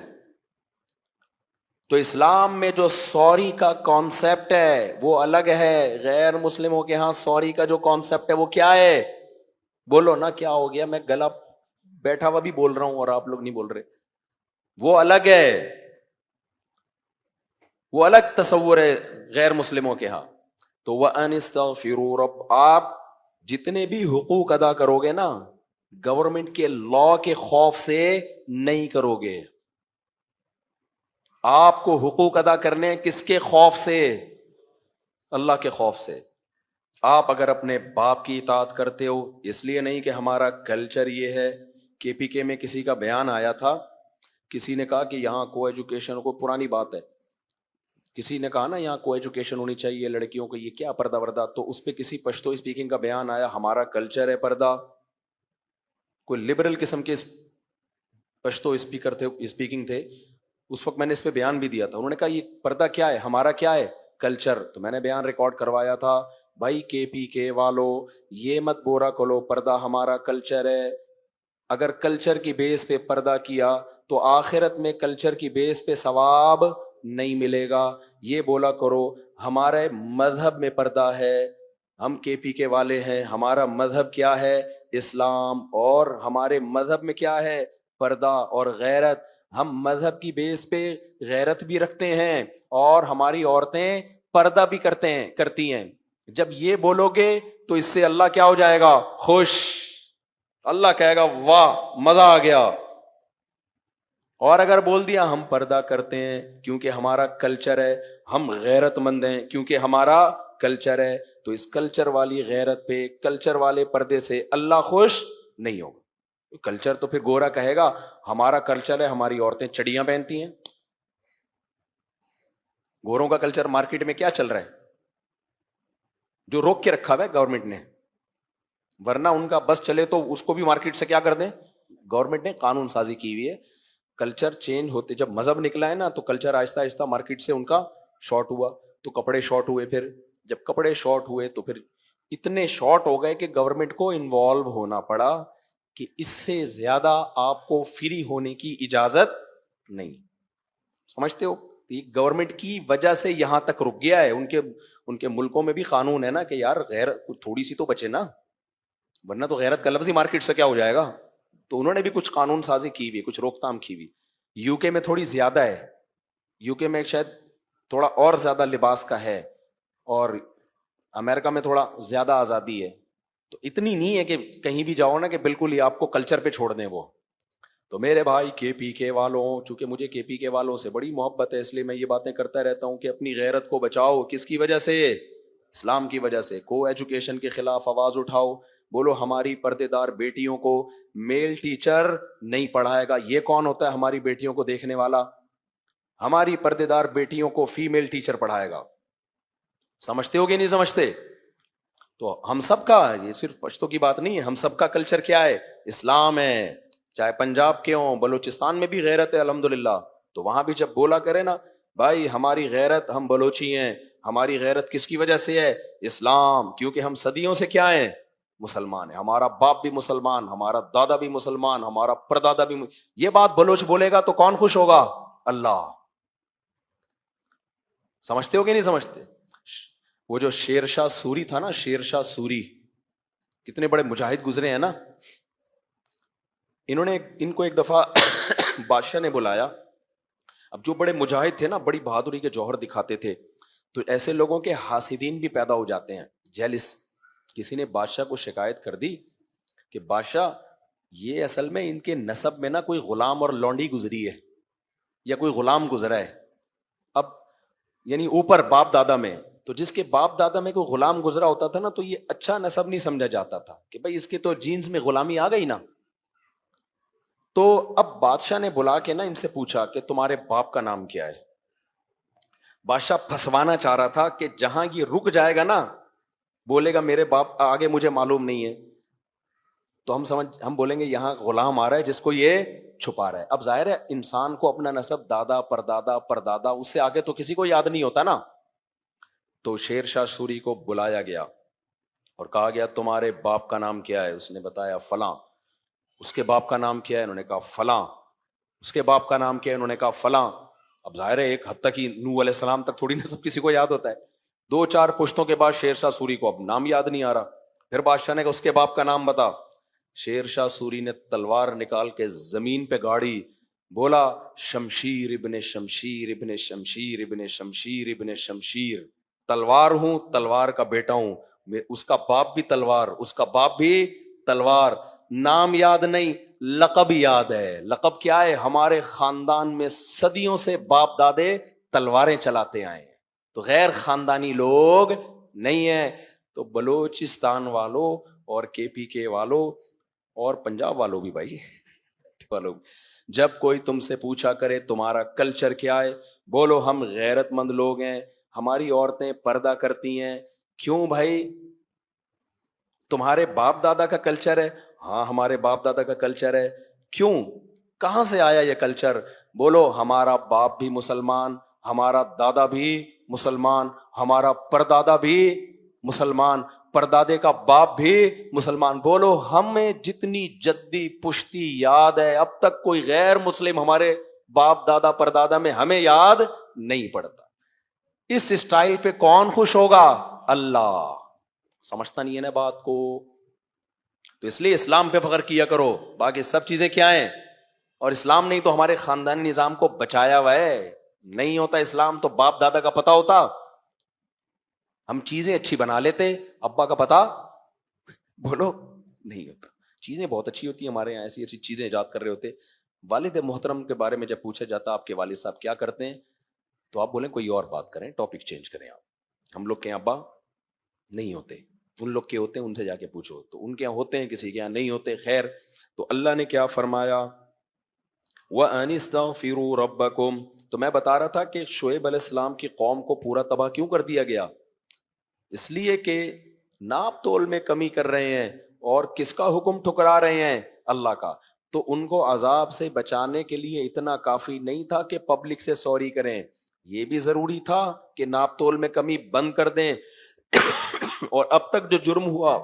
تو اسلام میں جو سوری کا کانسیپٹ ہے وہ الگ ہے. غیر مسلموں کے ہاں سوری کا جو کانسیپٹ ہے وہ کیا ہے؟ بولو نا کیا ہو گیا؟ میں گلا بیٹھا ہوا بھی بول رہا ہوں اور آپ لوگ نہیں بول رہے. وہ الگ ہے، وہ الگ تصور ہے غیر مسلموں کے ہاں. تو وَأَنِ اسْتَغْفِرُوا رب، آپ جتنے بھی حقوق ادا کرو گے نا گورنمنٹ کے لا کے خوف سے نہیں کرو گے. آپ کو حقوق ادا کرنے کس کے خوف سے؟ اللہ کے خوف سے. آپ اگر اپنے باپ کی اطاعت کرتے ہو، اس لیے نہیں کہ ہمارا کلچر یہ ہے. کے پی کے میں کسی کا بیان آیا تھا، کسی نے کہا کہ یہاں کو ایجوکیشن، کو پرانی بات ہے، کسی نے کہا نا یہاں کو ایجوکیشن ہونی چاہیے لڑکیوں کو، یہ کیا پردہ وردہ؟ تو اس پہ کسی پشتو اسپیکنگ کا بیان آیا، ہمارا کلچر ہے پردہ. کوئی لبرل قسم کے پشتو اسپیکر تھے، اسپیکنگ تھے اس وقت. میں نے اس پہ بیان بھی دیا تھا. انہوں نے کہا یہ پردہ کیا ہے؟ ہمارا کیا ہے؟ کلچر. تو میں نے بیان ریکارڈ کروایا تھا، بھائی کے پی کے والو یہ مت بورا کرو، پردہ ہمارا کلچر ہے. اگر کلچر کی بیس پہ پردہ کیا تو آخرت میں کلچر کی بیس پہ ثواب نہیں ملے گا. یہ بولا کرو ہمارے مذہب میں پردہ ہے، ہم کے پی کے والے ہیں، ہمارا مذہب کیا ہے؟ اسلام. اور ہمارے مذہب میں کیا ہے؟ پردہ اور غیرت. ہم مذہب کی بیس پہ غیرت بھی رکھتے ہیں اور ہماری عورتیں پردہ بھی کرتی ہیں. جب یہ بولو گے تو اس سے اللہ کیا ہو جائے گا؟ خوش. اللہ کہے گا واہ مزہ آ گیا. اور اگر بول دیا ہم پردہ کرتے ہیں کیونکہ ہمارا کلچر ہے، ہم غیرت مند ہیں کیونکہ ہمارا کلچر ہے، تو اس کلچر والی غیرت پہ، کلچر والے پردے سے اللہ خوش نہیں ہوگا. کلچر تو پھر گورا کہے گا ہمارا کلچر ہے، ہماری عورتیں چڑیاں پہنتی ہیں. گوروں کا کلچر مارکیٹ میں کیا چل رہا ہے جو روک کے رکھا ہوا ہے گورنمنٹ نے، ورنہ ان کا بس چلے تو اس کو بھی مارکیٹ سے کیا کر دیں. گورنمنٹ نے قانون سازی کی ہوئی ہے. کلچر چینج ہوتے، جب مذہب نکلا ہے نا تو کلچر آہستہ آہستہ مارکیٹ سے ان کا شارٹ ہوا، تو کپڑے شارٹ ہوئے. پھر جب کپڑے شارٹ ہوئے تو پھر اتنے شارٹ ہو گئے کہ گورنمنٹ کو انوالو ہونا پڑا کہ اس سے زیادہ آپ کو فری ہونے کی اجازت نہیں. سمجھتے ہو؟ گورنمنٹ کی وجہ سے یہاں تک رک گیا ہے. ان کے ملکوں میں بھی قانون ہے نا کہ یار غیر تھوڑی سی تو بچے نا، ورنہ تو غیرت کا لفظ ہی مارکیٹ سے کیا ہو جائے گا. تو انہوں نے بھی کچھ قانون سازی کی ہوئی، کچھ روک تھام کی ہوئی. یو کے میں تھوڑی زیادہ ہے، یو کے میں شاید تھوڑا اور زیادہ لباس کا ہے، اور امریکہ میں تھوڑا زیادہ آزادی ہے. تو اتنی نہیں ہے کہ کہیں بھی جاؤ نا کہ بالکل ہی آپ کو کلچر پہ چھوڑ دیں وہ. تو میرے بھائی کے پی کے والوں، چونکہ مجھے کے پی کے والوں سے بڑی محبت ہے اس لیے میں یہ باتیں کرتا رہتا ہوں کہ اپنی غیرت کو بچاؤ. کس کی وجہ سے؟ اسلام کی وجہ سے. کو ایجوکیشن کے خلاف آواز اٹھاؤ، بولو ہماری پردے دار بیٹیوں کو میل ٹیچر نہیں پڑھائے گا. یہ کون ہوتا ہے ہماری بیٹیوں کو دیکھنے والا؟ ہماری پردے دار بیٹیوں کو فیمیل ٹیچر پڑھائے گا. سمجھتے ہو کہ نہیں سمجھتے؟ تو ہم سب کا، یہ صرف پشتو کی بات نہیں ہے، ہم سب کا کلچر کیا ہے؟ اسلام ہے. چاہے پنجاب کے ہوں، بلوچستان میں بھی غیرت ہے الحمدللہ. تو وہاں بھی جب بولا کرے نا بھائی ہماری غیرت، ہم بلوچی ہیں، ہماری غیرت کس کی وجہ سے ہے؟ اسلام. کیونکہ ہم صدیوں سے کیا ہیں؟ مسلمان ہیں. ہمارا باپ بھی مسلمان، ہمارا دادا بھی مسلمان، ہمارا پردادا بھی یہ بات بلوچ بولے گا تو کون خوش ہوگا؟ اللہ. سمجھتے ہو کہ نہیں سمجھتے؟ وہ جو شیر شاہ سوری تھا نا، شیر شاہ سوری، کتنے بڑے مجاہد گزرے ہیں نا. ان کو ایک دفعہ بادشاہ نے بلایا. اب جو بڑے مجاہد تھے نا، بڑی بہادری کے جوہر دکھاتے تھے، تو ایسے لوگوں کے حاسدین بھی پیدا ہو جاتے ہیں، جیلس. کسی نے بادشاہ کو شکایت کر دی کہ بادشاہ یہ اصل میں ان کے نسب میں نا کوئی غلام اور لونڈی گزری ہے یا کوئی غلام گزرا ہے. اب یعنی اوپر باپ دادا میں، تو جس کے باپ دادا میں کوئی غلام گزرا ہوتا تھا نا تو یہ اچھا نسب نہیں سمجھا جاتا تھا کہ بھائی اس کے تو جینز میں غلامی آ گئی نا. تو اب بادشاہ نے بلا کے نا ان سے پوچھا کہ تمہارے باپ کا نام کیا ہے. بادشاہ پھنسوانا چاہ رہا تھا کہ جہاں یہ رک جائے گا نا، بولے گا میرے باپ آگے مجھے معلوم نہیں ہے، تو ہم بولیں گے یہاں غلام آ رہا ہے جس کو یہ چھپا رہا ہے. اب ظاہر ہے انسان کو اپنا نسب دادا پردادا پردادا اس سے آگے تو کسی کو یاد نہیں ہوتا نا. تو شیر شاہ سوری کو بلایا گیا اور کہا گیا تمہارے باپ کا نام کیا ہے؟ اس نے بتایا فلاں. اس کے باپ کا نام کیا ہے؟ انہوں نے کہا فلاں. اس کے باپ کا نام کیا ہے؟ انہوں نے کہا فلاں. اب ظاہر ہے ایک حد تک ہی نوح علیہ السلام تک تھوڑی نہ سب کسی کو یاد ہوتا ہے. 2-4 پشتوں کے بعد شیر شاہ سوری کو اب نام یاد نہیں آ رہا. پھر بادشاہ نے کہا اس کے باپ کا نام بتا. شیر شاہ سوری نے تلوار نکال کے زمین پہ گاڑی، بولا شمشیر ابن شمشیر ابن شمشیر ابن شمشیر ابن شمشیر. تلوار ہوں، تلوار کا بیٹا ہوں، اس کا باپ بھی تلوار، اس کا باپ بھی تلوار. نام یاد نہیں، لقب یاد ہے. لقب کیا ہے؟ ہمارے خاندان میں صدیوں سے باپ دادے تلواریں چلاتے آئے ہیں، تو غیر خاندانی لوگ نہیں ہیں. تو بلوچستان والوں اور KPK والوں اور پنجاب والوں بھی بھائی والوں، جب کوئی تم سے پوچھا کرے تمہارا کلچر کیا ہے، بولو ہم غیرت مند لوگ ہیں، ہماری عورتیں پردہ کرتی ہیں. کیوں بھائی؟ تمہارے باپ دادا کا کلچر ہے؟ ہاں ہمارے باپ دادا کا کلچر ہے. کیوں؟ کہاں سے آیا یہ کلچر؟ بولو ہمارا باپ بھی مسلمان، ہمارا دادا بھی مسلمان، ہمارا پردادا بھی مسلمان، پردادے کا باپ بھی مسلمان. بولو ہمیں جتنی جدی پشتی یاد ہے اب تک کوئی غیر مسلم ہمارے باپ دادا پردادا میں ہمیں یاد نہیں پڑتا. اس اسٹائل پہ کون خوش ہوگا؟ اللہ. سمجھتا نہیں ہے نا بات کو. تو اس لیے اسلام پہ فخر کیا کرو، باقی سب چیزیں کیا ہیں. اور اسلام نہیں تو ہمارے خاندانی نظام کو بچایا ہوا ہے. نہیں ہوتا اسلام تو باپ دادا کا پتہ ہوتا، ہم چیزیں اچھی بنا لیتے. ابا کا پتہ بولو نہیں ہوتا. چیزیں بہت اچھی ہوتی ہیں ہمارے یہاں، ایسی ایسی چیزیں ایجاد کر رہے ہوتے. والد محترم کے بارے میں جب پوچھا جاتا آپ کے والد صاحب کیا کرتے ہیں، تو آپ بولیں کوئی اور بات کریں، ٹاپک چینج کریں. آپ ہم لوگ کے ابا نہیں ہوتے، ان لوگ کے ہوتے ہیں، ان سے جا کے پوچھو. تو ان کے یہاں ہوتے ہیں، کسی کے یہاں نہیں ہوتے. خیر، تو اللہ نے کیا فرمایا؟ وَأَنِ اسْتَغْفِرُوا رَبَّكُمْ. تو میں بتا رہا تھا کہ شعیب علیہ السلام کی قوم کو پورا تباہ کیوں کر دیا گیا؟ اس لیے کہ ناپ تول میں کمی کر رہے ہیں. اور کس کا حکم ٹھکرا رہے ہیں؟ اللہ کا. تو ان کو عذاب سے بچانے کے لیے اتنا کافی نہیں تھا کہ پبلک سے سوری کریں، یہ بھی ضروری تھا کہ ناپ تول میں کمی بند کر دیں. اور اب تک جو جرم ہوا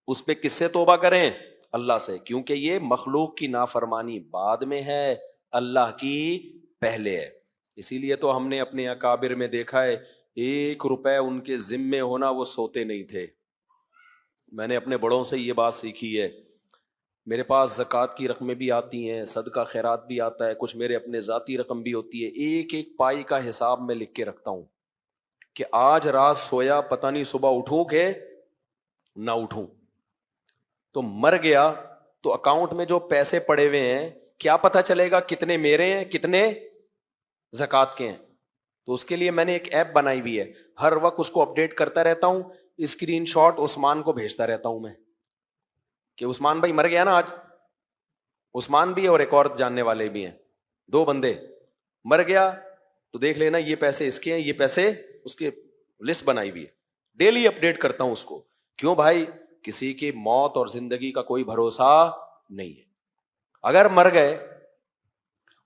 اس پہ کس سے توبہ کریں؟ اللہ سے. کیونکہ یہ مخلوق کی نافرمانی بعد میں ہے، اللہ کی پہلے ہے. اسی لیے تو ہم نے اپنے اکابر میں دیکھا ہے 1 روپے ان کے ذمے ہونا وہ سوتے نہیں تھے. میں نے اپنے بڑوں سے یہ بات سیکھی ہے. میرے پاس زکوٰۃ کی رقمیں بھی آتی ہیں، صدقہ خیرات بھی آتا ہے، کچھ میرے اپنے ذاتی رقم بھی ہوتی ہے. ایک ایک پائی کا حساب میں لکھ کے رکھتا ہوں کہ آج رات سویا پتہ نہیں صبح اٹھوں کہ نہ اٹھوں. تو مر گیا تو اکاؤنٹ میں جو پیسے پڑے ہوئے ہیں کیا پتہ چلے گا کتنے میرے ہیں کتنے زکوٰۃ کے ہیں. تو اس کے لیے میں نے ایک ایپ بنائی ہوئی ہے، ہر وقت اس کو اپڈیٹ کرتا رہتا ہوں. اسکرین شاٹ عثمان کو بھیجتا رہتا ہوں میں کہ عثمان بھائی مر گیا نا آج. عثمان بھی اور ایک اور جاننے والے بھی ہیں، 2 بندے. مر گیا تو دیکھ لینا یہ پیسے اس کے ہیں، یہ پیسے اس کے. لسٹ بنائی ہوئی ہے، ڈیلی اپڈیٹ کرتا ہوں اس کو. کیوں بھائی؟ کسی کی موت اور زندگی کا کوئی بھروسہ نہیں ہے. اگر مر گئے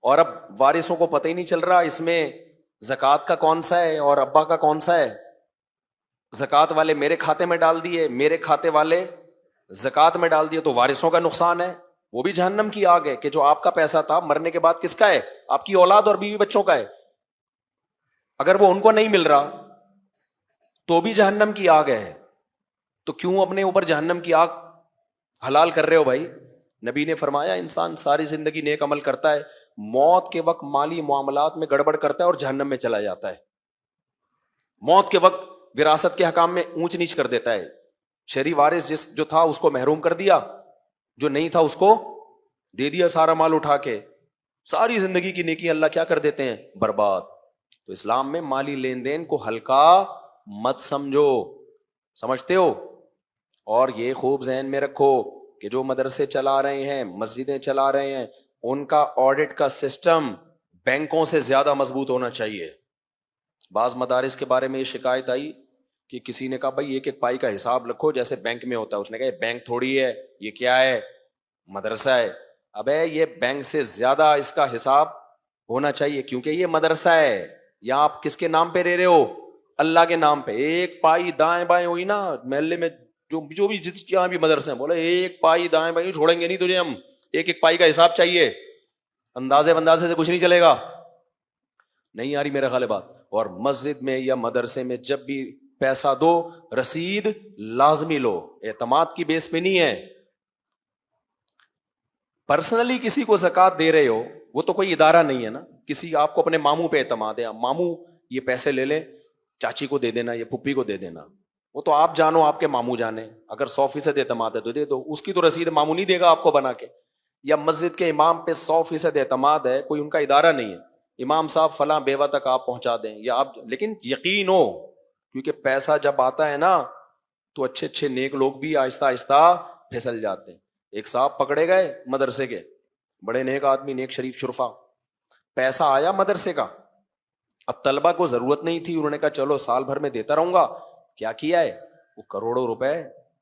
اور اب وارثوں کو پتہ ہی نہیں چل رہا اس میں زکوٰۃ کا کون سا ہے اور ابا کا کون سا ہے، زکوٰۃ والے میرے کھاتے میں ڈال دیے، میرے کھاتے والے زکوٰۃ میں ڈال دیے، تو وارثوں کا نقصان ہے. وہ بھی جہنم کی آگ ہے کہ جو آپ کا پیسہ تھا مرنے کے بعد کس کا ہے؟ آپ کی اولاد اور بیوی بچوں کا ہے. اگر وہ ان کو نہیں مل رہا تو بھی جہنم کی آگ ہے. تو کیوں اپنے اوپر جہنم کی آگ حلال کر رہے ہو بھائی؟ نبی نے فرمایا انسان ساری زندگی نیک عمل کرتا ہے، موت کے وقت مالی معاملات میں گڑبڑ کرتا ہے اور جہنم میں چلا جاتا ہے. موت کے وقت وراثت کے حکام میں اونچ نیچ کر دیتا ہے. شرعی وارث جو تھا اس کو محروم کر دیا, جو نہیں تھا اس کو دے دیا سارا مال اٹھا کے, ساری زندگی کی نیکی اللہ کیا کر دیتے ہیں, برباد. تو اسلام میں مالی لین دین کو ہلکا مت سمجھو, سمجھتے ہو. اور یہ خوب ذہن میں رکھو کہ جو مدرسے چلا رہے ہیں, مسجدیں چلا رہے ہیں, ان کا آڈٹ کا سسٹم بینکوں سے زیادہ مضبوط ہونا چاہیے. بعض مدارس کے بارے میں یہ شکایت آئی کہ کسی نے کہا بھائی ایک ایک پائی کا حساب رکھو جیسے بینک میں ہوتا ہے. اس نے کہا یہ بینک تھوڑی ہے, یہ کیا ہے, مدرسہ ہے. ابے یہ بینک سے زیادہ اس کا حساب ہونا چاہیے, کیونکہ یہ مدرسہ ہے. یہاں آپ کس کے نام پہ رہ رہے ہو, اللہ کے نام پہ. ایک پائی دائیں بائیں ہوئی نا محلے میں, جو بھی جہاں بھی مدرسے ہیں, بولے ایک پائی دائیں بائیں چھوڑیں گے نہیں تجھے ہم, ایک ایک پائی کا حساب چاہیے. اندازے بندازے سے کچھ نہیں چلے گا. نہیں آ رہی میرا خیال ہے بات. اور مسجد میں یا مدرسے میں جب بھی پیسہ دو رسید لازمی لو, اعتماد کی بیس پہ نہیں ہے. پرسنلی کسی کو زکوٰۃ دے رہے ہو, وہ تو کوئی ادارہ نہیں ہے نا. کسی آپ کو اپنے ماموں پہ اعتماد ہے, ماموں یہ پیسے لے لیں, چاچی کو دے دینا یا پھپھی کو دے دینا, وہ تو آپ جانو, آپ کے ماموں جانے. اگر 100% اعتماد ہے تو دے دو, اس کی تو رسید ماموں نہیں دے گا آپ کو بنا کے. یا مسجد کے امام پہ 100% اعتماد ہے, کوئی ان کا ادارہ نہیں ہے, امام صاحب فلاں بیوہ تک آپ پہنچا دیں یا آپ, لیکن یقین ہو, کیونکہ پیسہ جب آتا ہے نا تو اچھے اچھے نیک لوگ بھی آہستہ آہستہ پھسل جاتے ہیں. ایک صاحب پکڑے گئے مدرسے کے, بڑے نیک آدمی, نیک شریف شرفا, پیسہ آیا مدرسے کا, اب طلبہ کو ضرورت نہیں تھی, انہوں نے کہا چلو سال بھر میں دیتا رہوں گا. کیا کیا ہے, وہ کروڑوں روپے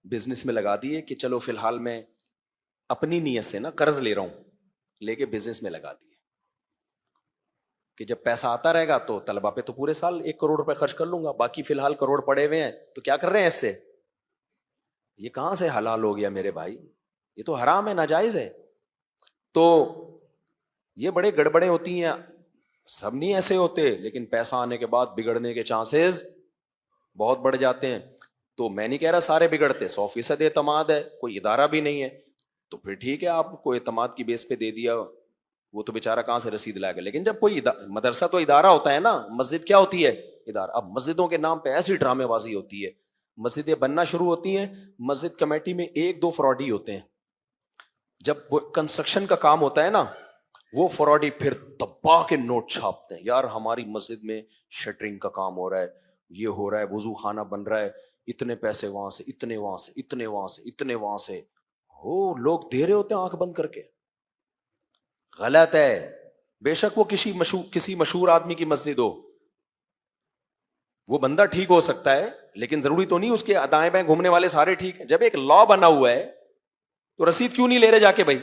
بزنس میں لگا دیے کہ چلو فی الحال میں اپنی نیت سے نا قرض لے رہا ہوں, لے کے بزنس میں لگا دیے کہ جب پیسہ آتا رہے گا تو طلبہ پہ تو پورے سال 1 کروڑ روپے خرچ کر لوں گا, باقی فی الحال کروڑ پڑے ہوئے ہیں تو کیا کر رہے ہیں اس سے. یہ کہاں سے حلال ہو گیا میرے بھائی, یہ تو حرام ہے, ناجائز ہے. تو یہ بڑے گڑبڑیں ہوتی ہیں, سب نہیں ایسے ہوتے, لیکن پیسہ آنے کے بعد بگڑنے کے چانسز بہت بڑھ جاتے ہیں. تو میں نہیں کہہ رہا سارے بگڑتے, 100% اعتماد ہے, کوئی ادارہ بھی نہیں ہے تو پھر ٹھیک ہے, آپ کو اعتماد کی بیس پہ دے دیا, وہ تو بیچارہ کہاں سے رسید لائے گا. لیکن جب کوئی مدرسہ تو ادارہ ہوتا ہے نا, مسجد کیا ہوتی ہے, ادارہ. اب مسجدوں کے نام پہ ایسی ڈرامے بازی ہوتی ہے, مسجدیں بننا شروع ہوتی ہیں, مسجد کمیٹی میں 1-2 فراڈی ہوتے ہیں. جب وہ کنسٹرکشن کا کام ہوتا ہے نا, وہ فراڈی پھر دبا کے نوٹ چھاپتے ہیں, یار ہماری مسجد میں شٹرنگ کا کام ہو رہا ہے, یہ ہو رہا ہے, وضو خانہ بن رہا ہے, اتنے پیسے وہاں سے, اتنے وہاں سے, اتنے وہاں سے, اتنے وہاں سے. ہو لوگ دے رہے ہوتے ہیں آنکھ بند کر کے. غلط ہے. بے شک وہ کسی مشہور آدمی کی مسجد ہو, وہ بندہ ٹھیک ہو سکتا ہے, لیکن ضروری تو نہیں اس کے دائیں بائیں گھومنے والے سارے ٹھیک ہیں. جب ایک لا بنا ہوا ہے تو رسید کیوں نہیں لے رہے جا کے بھائی.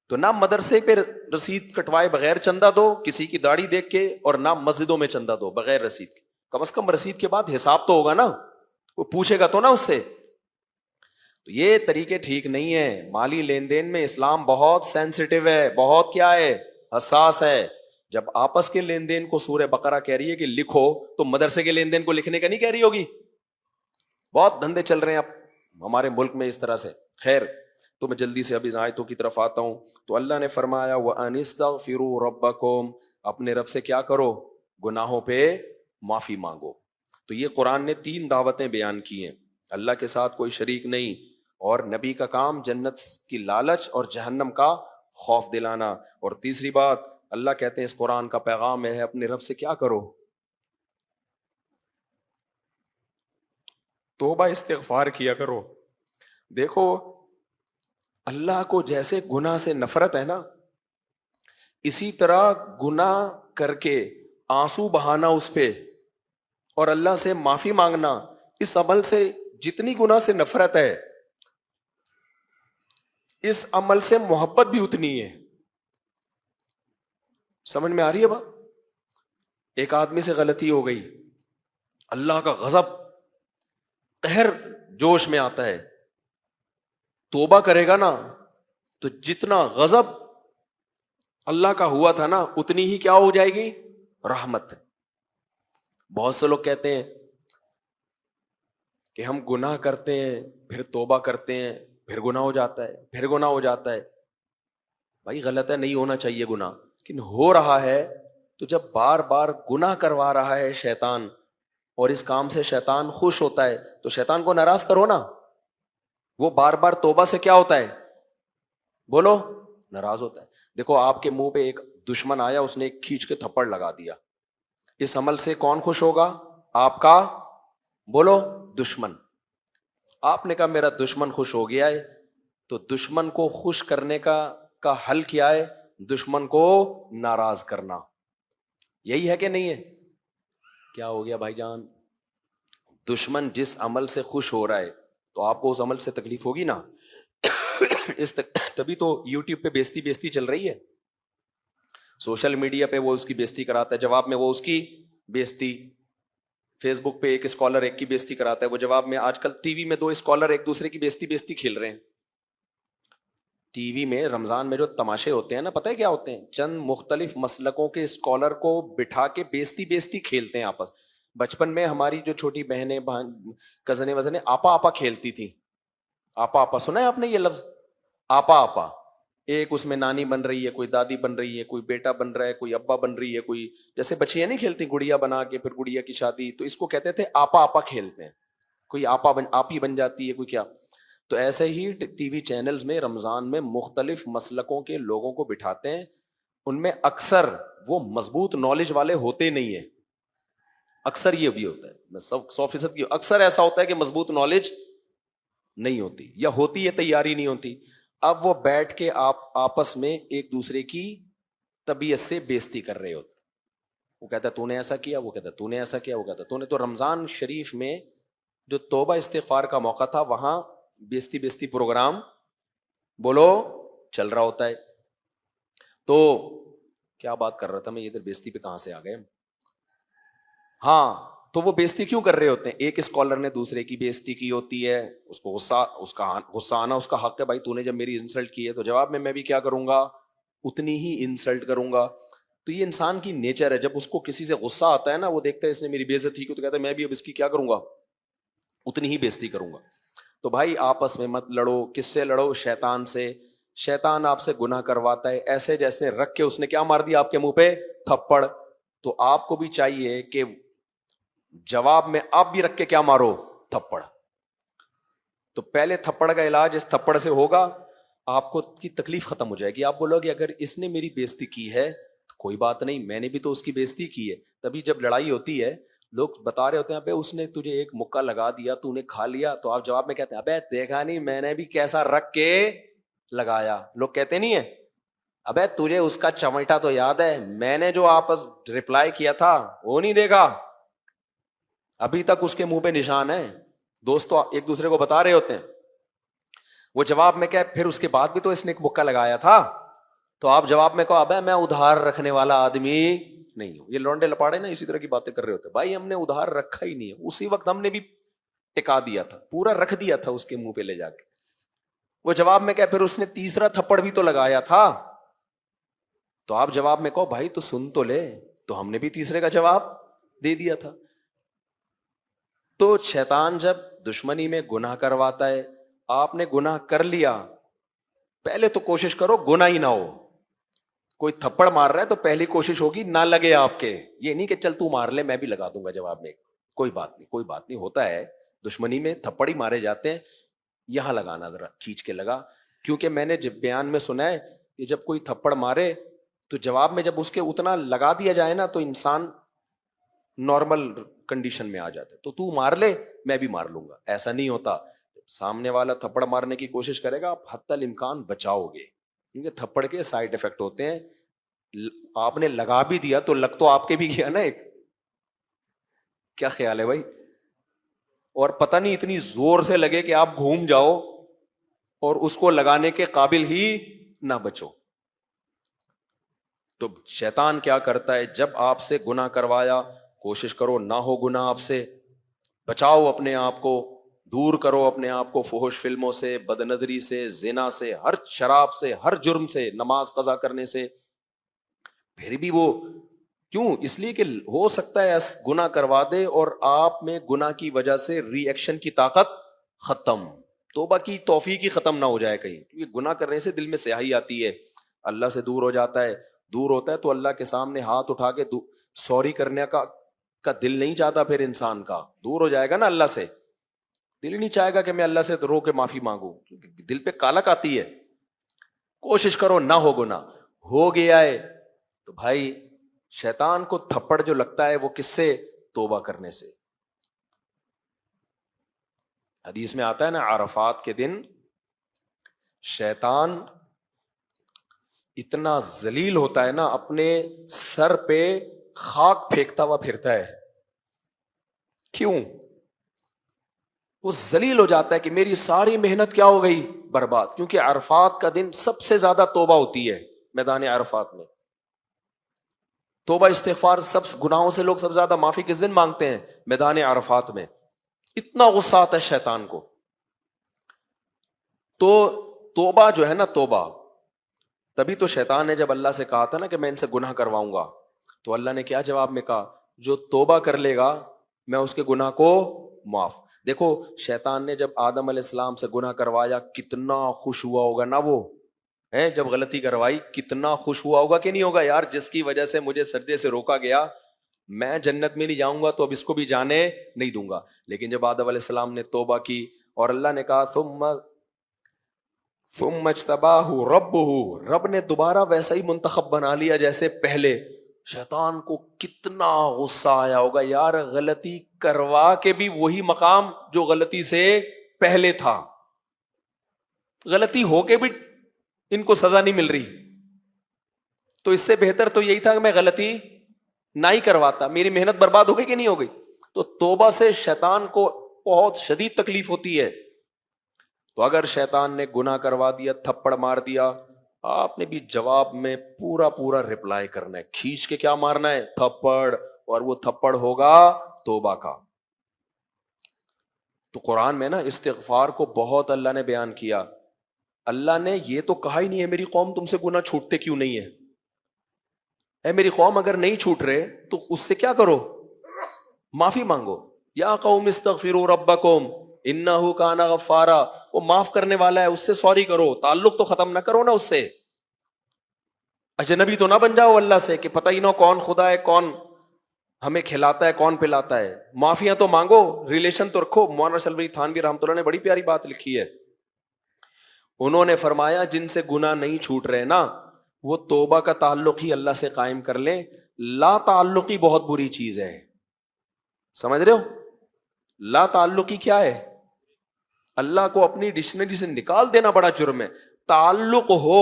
تو نہ مدرسے پہ رسید کٹوائے بغیر چندہ دو کسی کی داڑھی دیکھ کے, اور نہ مسجدوں میں چندہ دو بغیر رسید کے. کم از کم رسید کے بعد حساب تو ہوگا نا, وہ پوچھے گا تو نا اس سے. تو یہ طریقے ٹھیک نہیں ہے. مالی لین دین میں اسلام بہت سینسٹیو ہے, بہت کیا ہے, حساس ہے. جب آپس کے لین دین کو سورہ بقرہ کہہ رہی ہے کہ لکھو, تو مدرسے کے لین دین کو لکھنے کا نہیں کہہ رہی ہوگی. بہت دھندے چل رہے ہیں اب ہمارے ملک میں اس طرح سے. خیر, تو میں جلدی سے ابھی آیتوں کی طرف آتا ہوں. تو اللہ نے فرمایا وَأَنِ اسْتَغْفِرُوا رَبَّكُمْ, اپنے رب سے کیا کرو, گناہوں پہ معافی مانگو. تو یہ قرآن نے 3 دعوتیں بیان کی ہیں, اللہ کے ساتھ کوئی شریک نہیں, اور نبی کا کام جنت کی لالچ اور جہنم کا خوف دلانا. اور تیسری بات اللہ کہتے ہیں اس قرآن کا پیغام ہے اپنے رب سے کیا کرو, توبہ استغفار کیا کرو. دیکھو اللہ کو جیسے گناہ سے نفرت ہے نا, اسی طرح گناہ کر کے آنسو بہانا اس پہ اور اللہ سے معافی مانگنا, اس عمل سے جتنی گناہ سے نفرت ہے اس عمل سے محبت بھی اتنی ہے. سمجھ میں آ رہی ہے بات. ایک آدمی سے غلطی ہو گئی, اللہ کا غضب قہر جوش میں آتا ہے, توبہ کرے گا نا تو جتنا غضب اللہ کا ہوا تھا نا اتنی ہی کیا ہو جائے گی, رحمت. بہت سے لوگ کہتے ہیں کہ ہم گناہ کرتے ہیں پھر توبہ کرتے ہیں پھر گناہ ہو جاتا ہے, پھر گناہ ہو جاتا ہے. بھائی غلط ہے, نہیں ہونا چاہیے گناہ, لیکن ہو رہا ہے تو جب بار بار گناہ کروا رہا ہے شیطان, اور اس کام سے شیطان خوش ہوتا ہے, تو شیطان کو ناراض کرو نا. وہ بار بار توبہ سے کیا ہوتا ہے؟ بولو، ناراض ہوتا ہے. دیکھو آپ کے منہ پہ ایک دشمن آیا, اس نے ایک کھینچ کے تھپڑ لگا دیا, اس عمل سے کون خوش ہوگا؟ آپ کا, بولو, دشمن. آپ نے کہا میرا دشمن خوش ہو گیا ہے, تو دشمن کو خوش کرنے کا حل کیا ہے؟ دشمن کو ناراض کرنا. یہی ہے کہ نہیں ہے؟ کیا ہو گیا بھائی جان؟ دشمن جس عمل سے خوش ہو رہا ہے تو آپ کو اس عمل سے تکلیف ہوگی نا. تبھی تو یوٹیوب پہ بیزتی چل رہی ہے, سوشل میڈیا پہ وہ اس کی بیزتی کراتا ہے, جواب میں وہ اس کی بیزتی. فیس بک پہ ایک اسکالر ایک کی بیزتی کراتا ہے, وہ جواب میں. آج کل ٹی وی میں 2 اسکالر ایک دوسرے کی بیزتی کھیل رہے ہیں. ٹی وی میں رمضان میں جو تماشے ہوتے ہیں نا, پتہ ہے کیا ہوتے ہیں؟ چند مختلف مسلکوں کے اسکالر کو بٹھا کے بیزتی کھیلتے ہیں آپس. بچپن میں ہماری جو چھوٹی بہنیں کزنیں وزنیں آپا کھیلتی تھی. آپا سنا ہے آپ نے یہ لفظ؟ آپا. ایک اس میں نانی بن رہی ہے, کوئی دادی بن رہی ہے, کوئی بیٹا بن رہا ہے, کوئی ابا بن رہی ہے, کوئی جیسے بچیاں نہیں کھیلتی گڑیا بنا کے پھر گڑیا کی شادی, تو اس کو کہتے تھے آپا کھیلتے ہیں. کوئی آپی بن جاتی ہے, کوئی کیا. تو ایسے ہی ٹی وی چینلز میں رمضان میں مختلف مسلکوں کے لوگوں کو بٹھاتے ہیں. ان میں اکثر وہ مضبوط نالج والے ہوتے نہیں ہیں. اکثر یہ بھی ہوتا ہے, میں 100% کی اکثر ایسا ہوتا ہے کہ مضبوط نالج نہیں ہوتی, یا ہوتی ہے تیاری نہیں ہوتی. اب وہ بیٹھ کے آپ آپس میں ایک دوسرے کی طبیعت سے بیزتی کر رہے ہوتے. وہ کہتا ہے تو نے ایسا کیا, وہ کہتا ہے تو نے ایسا کیا, وہ کہتا ہے تو نے. تو رمضان شریف میں جو توبہ استغفار کا موقع تھا, وہاں بیزتی پروگرام, بولو, چل رہا ہوتا ہے. تو کیا بات کر رہا تھا میں, ادھر بیزتی پہ کہاں سے آ گئے؟ ہاں, تو وہ بیزتی کیوں کر رہے ہوتے ہیں؟ ایک اسکالر نے دوسرے کی بیزتی کی ہوتی ہے, اس کو غصہ آنا اس کا حق ہے. بھائی تو نے جب میری انسلٹ کی ہے تو جواب میں بھی کیا کروں گا؟ اتنی ہی انسلٹ کروں گا. تو یہ انسان کی نیچر ہے, جب اس کو کسی سے غصہ آتا ہے نا, وہ دیکھتا ہے اس نے میری بےعزتی کی تو کہتا ہے میں بھی اب اس کی کیا کروں گا؟ اتنی ہی بےعزتی کروں گا. تو بھائی آپس میں مت لڑو. کس سے لڑو؟ شیطان سے. شیطان آپ سے گناہ کرواتا ہے, ایسے جیسے رکھ کے اس نے کیا مار دیا آپ کے منہ پہ؟ تھپڑ. تو آپ کو بھی چاہیے کہ جواب میں آپ بھی رکھ کے کیا مارو؟ تھپڑ. تو پہلے تھپڑ کا علاج اس تھپڑ سے ہوگا, آپ کو کی تکلیف ختم ہو جائے گی. آپ بولو گے اگر اس نے میری بےزتی کی ہے تو کوئی بات نہیں, میں نے بھی تو اس کی بےزتی کی ہے. تبھی جب لڑائی ہوتی ہے لوگ بتا رہے ہوتے ہیں ابے اس نے تجھے ایک مکہ لگا دیا, تو نے کھا لیا, تو آپ جواب میں کہتے ہیں ابے دیکھا نہیں میں نے بھی کیسا رکھ کے لگایا. لوگ کہتے نہیں ہیں ابے تجھے اس کا چمٹا تو یاد ہے, میں نے جو آپس رپلائی کیا تھا وہ نہیں دیکھا, ابھی تک اس کے منہ پہ نشان ہے. دوستو ایک دوسرے کو بتا رہے ہوتے ہیں, وہ جواب میں کیا, پھر اس کے بعد بھی تو اس نے ایک مکہ لگایا تھا. تو آپ جواب میں کہو ابے میں ادھار رکھنے والا آدمی نہیں ہوں. یہ لونڈے لپاڑے نا اسی طرح کی باتیں کر رہے ہوتے. بھائی ہم نے ادھار رکھا ہی نہیں ہے, اسی وقت ہم نے بھی ٹکا دیا تھا, پورا رکھ دیا تھا اس کے منہ پہ لے جا کے. وہ جواب میں کیا, پھر اس نے تیسرا تھپڑ بھی تو لگایا تھا. تو آپ جواب میں کہو بھائی تو سن تو لے, تو ہم نے بھی تیسرے کا جواب دے دیا تھا. تو شیطان جب دشمنی میں گناہ کرواتا ہے, آپ نے گناہ کر لیا, پہلے تو کوشش کرو گناہ ہی نہ ہو. کوئی تھپڑ مار رہا ہے تو پہلی کوشش ہوگی نہ لگے آپ کے. یہ نہیں کہ چل تو مار لے میں بھی لگا دوں گا جواب میں, کوئی بات نہیں ہوتا ہے دشمنی میں تھپڑ ہی مارے جاتے ہیں. یہاں لگانا ذرا کھینچ کے لگا, کیونکہ میں نے جب بیان میں سنا ہے کہ جب کوئی تھپڑ مارے تو جواب میں جب اس کے اتنا لگا دیا جائے نا تو انسان نارمل کنڈیشن میں آ جاتا ہے. تو مار لے میں بھی مار لوں گا, ایسا نہیں ہوتا. سامنے والا تھپڑ مارنے کی کوشش کرے گا آپ حتی الامکان بچاؤ گے, کیونکہ تھپڑ کے سائڈ افیکٹ ہوتے ہیں. آپ نے لگا بھی دیا تو لگ تو آپ کے بھی گیا نا ایک. کیا خیال ہے بھائی؟ اور پتہ نہیں اتنی زور سے لگے کہ آپ گھوم جاؤ اور اس کو لگانے کے قابل ہی نہ بچو. تو شیطان کیا کرتا ہے, جب آپ سے گناہ کروایا کوشش کرو نہ ہو گناہ آپ سے, بچاؤ اپنے آپ کو, دور کرو اپنے آپ کو فحش فلموں سے, بد نظری سے, زنا سے, ہر شراب سے, ہر جرم سے, نماز قضا کرنے سے. پھر بھی وہ کیوں؟ اس لیے کہ ہو سکتا ہے گناہ کروا دے اور آپ میں گناہ کی وجہ سے ری ایکشن کی طاقت ختم, توبہ کی توفیق ہی ختم نہ ہو جائے کہیں. کیونکہ گناہ کرنے سے دل میں سیاہی آتی ہے, اللہ سے دور ہو جاتا ہے. دور ہوتا ہے تو اللہ کے سامنے ہاتھ اٹھا کے سوری کرنے کا دل نہیں چاہتا, پھر انسان کا دور ہو جائے گا نا اللہ سے. دل ہی نہیں چاہے گا کہ میں اللہ سے رو کے معافی مانگوں، دل پہ کالک آتی ہے. کوشش کرو نہ ہو گناہ، ہو گیا ہے تو بھائی شیطان کو تھپڑ جو لگتا ہے وہ کس سے؟ توبہ کرنے سے. حدیث میں آتا ہے نا عرفات کے دن شیطان اتنا ذلیل ہوتا ہے نا، اپنے سر پہ خاک پھینکتا ہوا پھرتا ہے. کیوں؟ وہ ذلیل ہو جاتا ہے کہ میری ساری محنت کیا ہو گئی؟ برباد. کیونکہ عرفات کا دن سب سے زیادہ توبہ ہوتی ہے میدان عرفات میں. توبہ استغفار سب گناہوں سے لوگ سب سے زیادہ معافی کس دن مانگتے ہیں؟ میدان عرفات میں. اتنا غصہ آتا ہے شیطان کو. تو توبہ جو ہے نا، توبہ، تبھی تو شیطان نے جب اللہ سے کہا تھا نا کہ میں ان سے گناہ کرواؤں گا، تو اللہ نے کیا جواب میں کہا؟ جو توبہ کر لے گا میں اس کے گناہ کو معاف. دیکھو شیطان نے جب آدم علیہ السلام سے گناہ کروایا کتنا خوش ہوا ہوگا نا، وہ ہے جب غلطی کروائی کتنا خوش ہوا ہوگا کہ نہیں ہوگا؟ یار جس کی وجہ سے مجھے سجدے سے روکا گیا، میں جنت میں نہیں جاؤں گا تو اب اس کو بھی جانے نہیں دوں گا. لیکن جب آدم علیہ السلام نے توبہ کی اور اللہ نے کہا ثم اجتباہ ربہ، رب نے دوبارہ ویسا ہی منتخب بنا لیا جیسے پہلے، شیطان کو کتنا غصہ آیا ہوگا. یار غلطی کروا کے بھی وہی مقام جو غلطی سے پہلے تھا، غلطی ہو کے بھی ان کو سزا نہیں مل رہی، تو اس سے بہتر تو یہی تھا کہ میں غلطی نہ ہی کرواتا. میری محنت برباد ہو گئی کہ نہیں ہو گئی؟ تو توبہ سے شیطان کو بہت شدید تکلیف ہوتی ہے. تو اگر شیطان نے گناہ کروا دیا، تھپڑ مار دیا، آپ نے بھی جواب میں پورا پورا رپلائی کرنا ہے، کھینچ کے کیا مارنا ہے؟ تھپڑ. اور وہ تھپڑ ہوگا توبہ کا. تو قرآن میں نا استغفار کو بہت اللہ نے بیان کیا. اللہ نے یہ تو کہا ہی نہیں ہے میری قوم تم سے گناہ چھوٹتے کیوں نہیں ہے. اے میری قوم اگر نہیں چھوٹ رہے تو اس سے کیا کرو؟ معافی مانگو. یا قوم استغفروا ربکم انہ کان غفارا، وہ معاف کرنے والا ہے، اس سے سوری کرو. تعلق تو ختم نہ کرو نا اس سے، اجنبی تو نہ بن جاؤ اللہ سے کہ پتہ ہی نہ کون خدا ہے، کون ہمیں کھلاتا ہے، کون پلاتا ہے. معافیاں تو مانگو، ریلیشن تو رکھو. مولانا شلوی تھانوی رحمۃ اللہ نے بڑی پیاری بات لکھی ہے. انہوں نے فرمایا جن سے گناہ نہیں چھوٹ رہے نا، وہ توبہ کا تعلق ہی اللہ سے قائم کر لیں. لا تعلقی بہت بری چیز ہے، سمجھ رہے ہو؟ لا تعلقی کیا ہے؟ اللہ کو اپنی ڈکشنری سے نکال دینا بڑا جرم ہے. تعلق ہو،